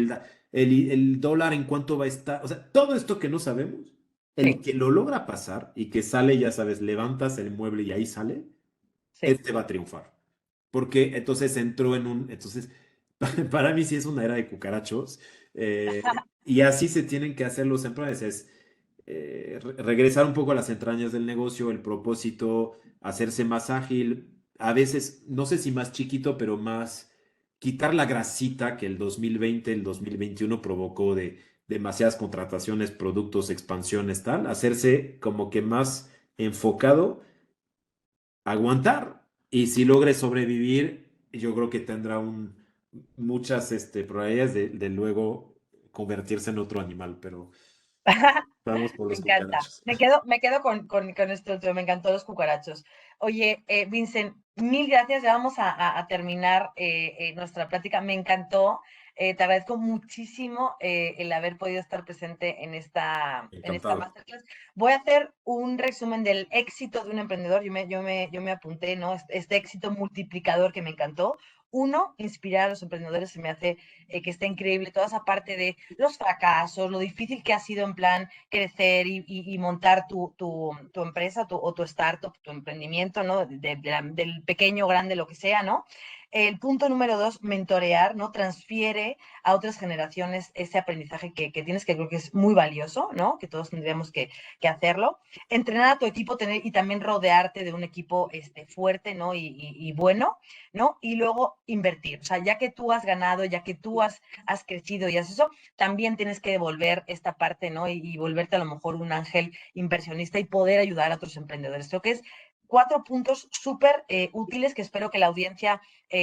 el dólar en cuánto va a estar, o sea, todo esto que no sabemos, el Sí, que lo logra pasar y que sale, ya sabes, levantas el mueble y ahí sale, sí. este va a triunfar. Porque entonces entró en un, entonces, para mí sí es una era de cucarachos. Y así se tienen que hacer los emprendedores. Es regresar un poco a las entrañas del negocio, el propósito, hacerse más ágil, a veces, no sé si más chiquito, pero más, quitar la grasita que el 2020, el 2021 provocó de demasiadas contrataciones, productos, expansiones, tal, hacerse como que más enfocado aguantar. Y si logre sobrevivir, yo creo que tendrá muchas probabilidades de luego convertirse en otro animal, pero vamos por Me los encanta. cucarachos. Me quedo con esto otro, me encantó los cucarachos. Oye, Vincent, mil gracias. Ya vamos a terminar nuestra plática. Me encantó. Te agradezco muchísimo el haber podido estar presente en esta Encantado. masterclass. Voy a hacer un resumen del éxito de un emprendedor. Yo me apunté, ¿no? Este éxito multiplicador que me encantó. Uno, inspirar a los emprendedores se me hace que está increíble. Toda esa parte de los fracasos, lo difícil que ha sido en plan crecer y montar tu empresa o tu startup, tu emprendimiento, ¿no? Del pequeño, grande, lo que sea, ¿no? El punto número dos, mentorear, ¿no? Transfiere a otras generaciones ese aprendizaje que tienes, que creo que es muy valioso, ¿no? Que todos tendríamos que hacerlo. Entrenar a tu equipo tener, y también rodearte de un equipo fuerte, ¿no? Y bueno, ¿no? Y luego invertir. O sea, ya que tú has ganado, ya que tú has crecido y has eso, también tienes que devolver esta parte, ¿no? Y volverte a lo mejor un ángel inversionista y poder ayudar a otros emprendedores. Creo que es 4 puntos súper útiles que espero que la audiencia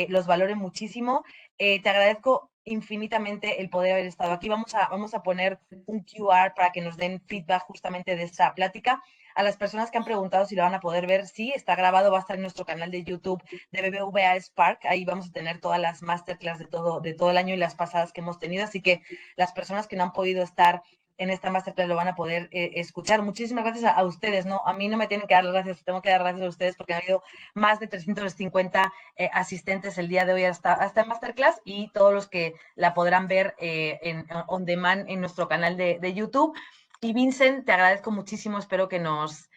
los valore muchísimo. Te agradezco infinitamente el poder haber estado aquí. Vamos a poner un QR para que nos den feedback justamente de esta plática. A las personas que han preguntado si lo van a poder ver, sí, está grabado, va a estar en nuestro canal de YouTube de BBVA Spark. Ahí vamos a tener todas las masterclass de todo el año y las pasadas que hemos tenido. Así que las personas que no han podido estar en esta masterclass lo van a poder escuchar. Muchísimas gracias a ustedes, ¿no? A mí no me tienen que dar las gracias, tengo que dar gracias a ustedes porque han habido más de 350 asistentes el día de hoy hasta en masterclass y todos los que la podrán ver en on demand en nuestro canal de YouTube. Y Vincent, te agradezco muchísimo, espero que nos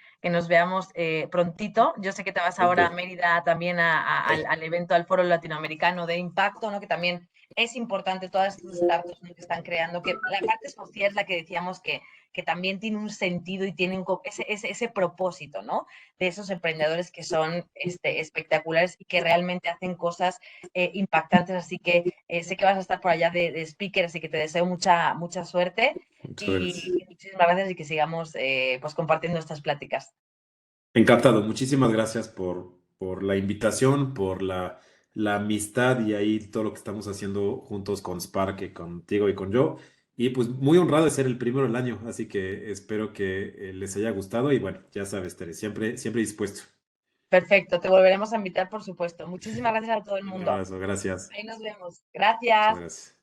veamos prontito. Yo sé que te vas ahora a Súper. Mérida también Sí. al evento, al foro latinoamericano de impacto, ¿no? Que también es importante todas estas startups, ¿no? Que están creando, que la parte social es la que decíamos que también tiene un sentido y tiene ese propósito, ¿no? De esos emprendedores que son espectaculares y que realmente hacen cosas impactantes. Así que sé que vas a estar por allá de speaker, así que te deseo mucha suerte Muchas gracias. y muchísimas gracias y que sigamos pues compartiendo estas pláticas. Encantado. Muchísimas gracias por la invitación, por la amistad y ahí todo lo que estamos haciendo juntos con Spark, y contigo y con yo. Y pues muy honrado de ser el primero del año, así que espero que les haya gustado y bueno, ya sabes, Tere, siempre dispuesto. Perfecto, te volveremos a invitar, por supuesto. Muchísimas gracias a todo el Un mundo. abrazo, gracias. Ahí nos vemos. Muchas Gracias. gracias.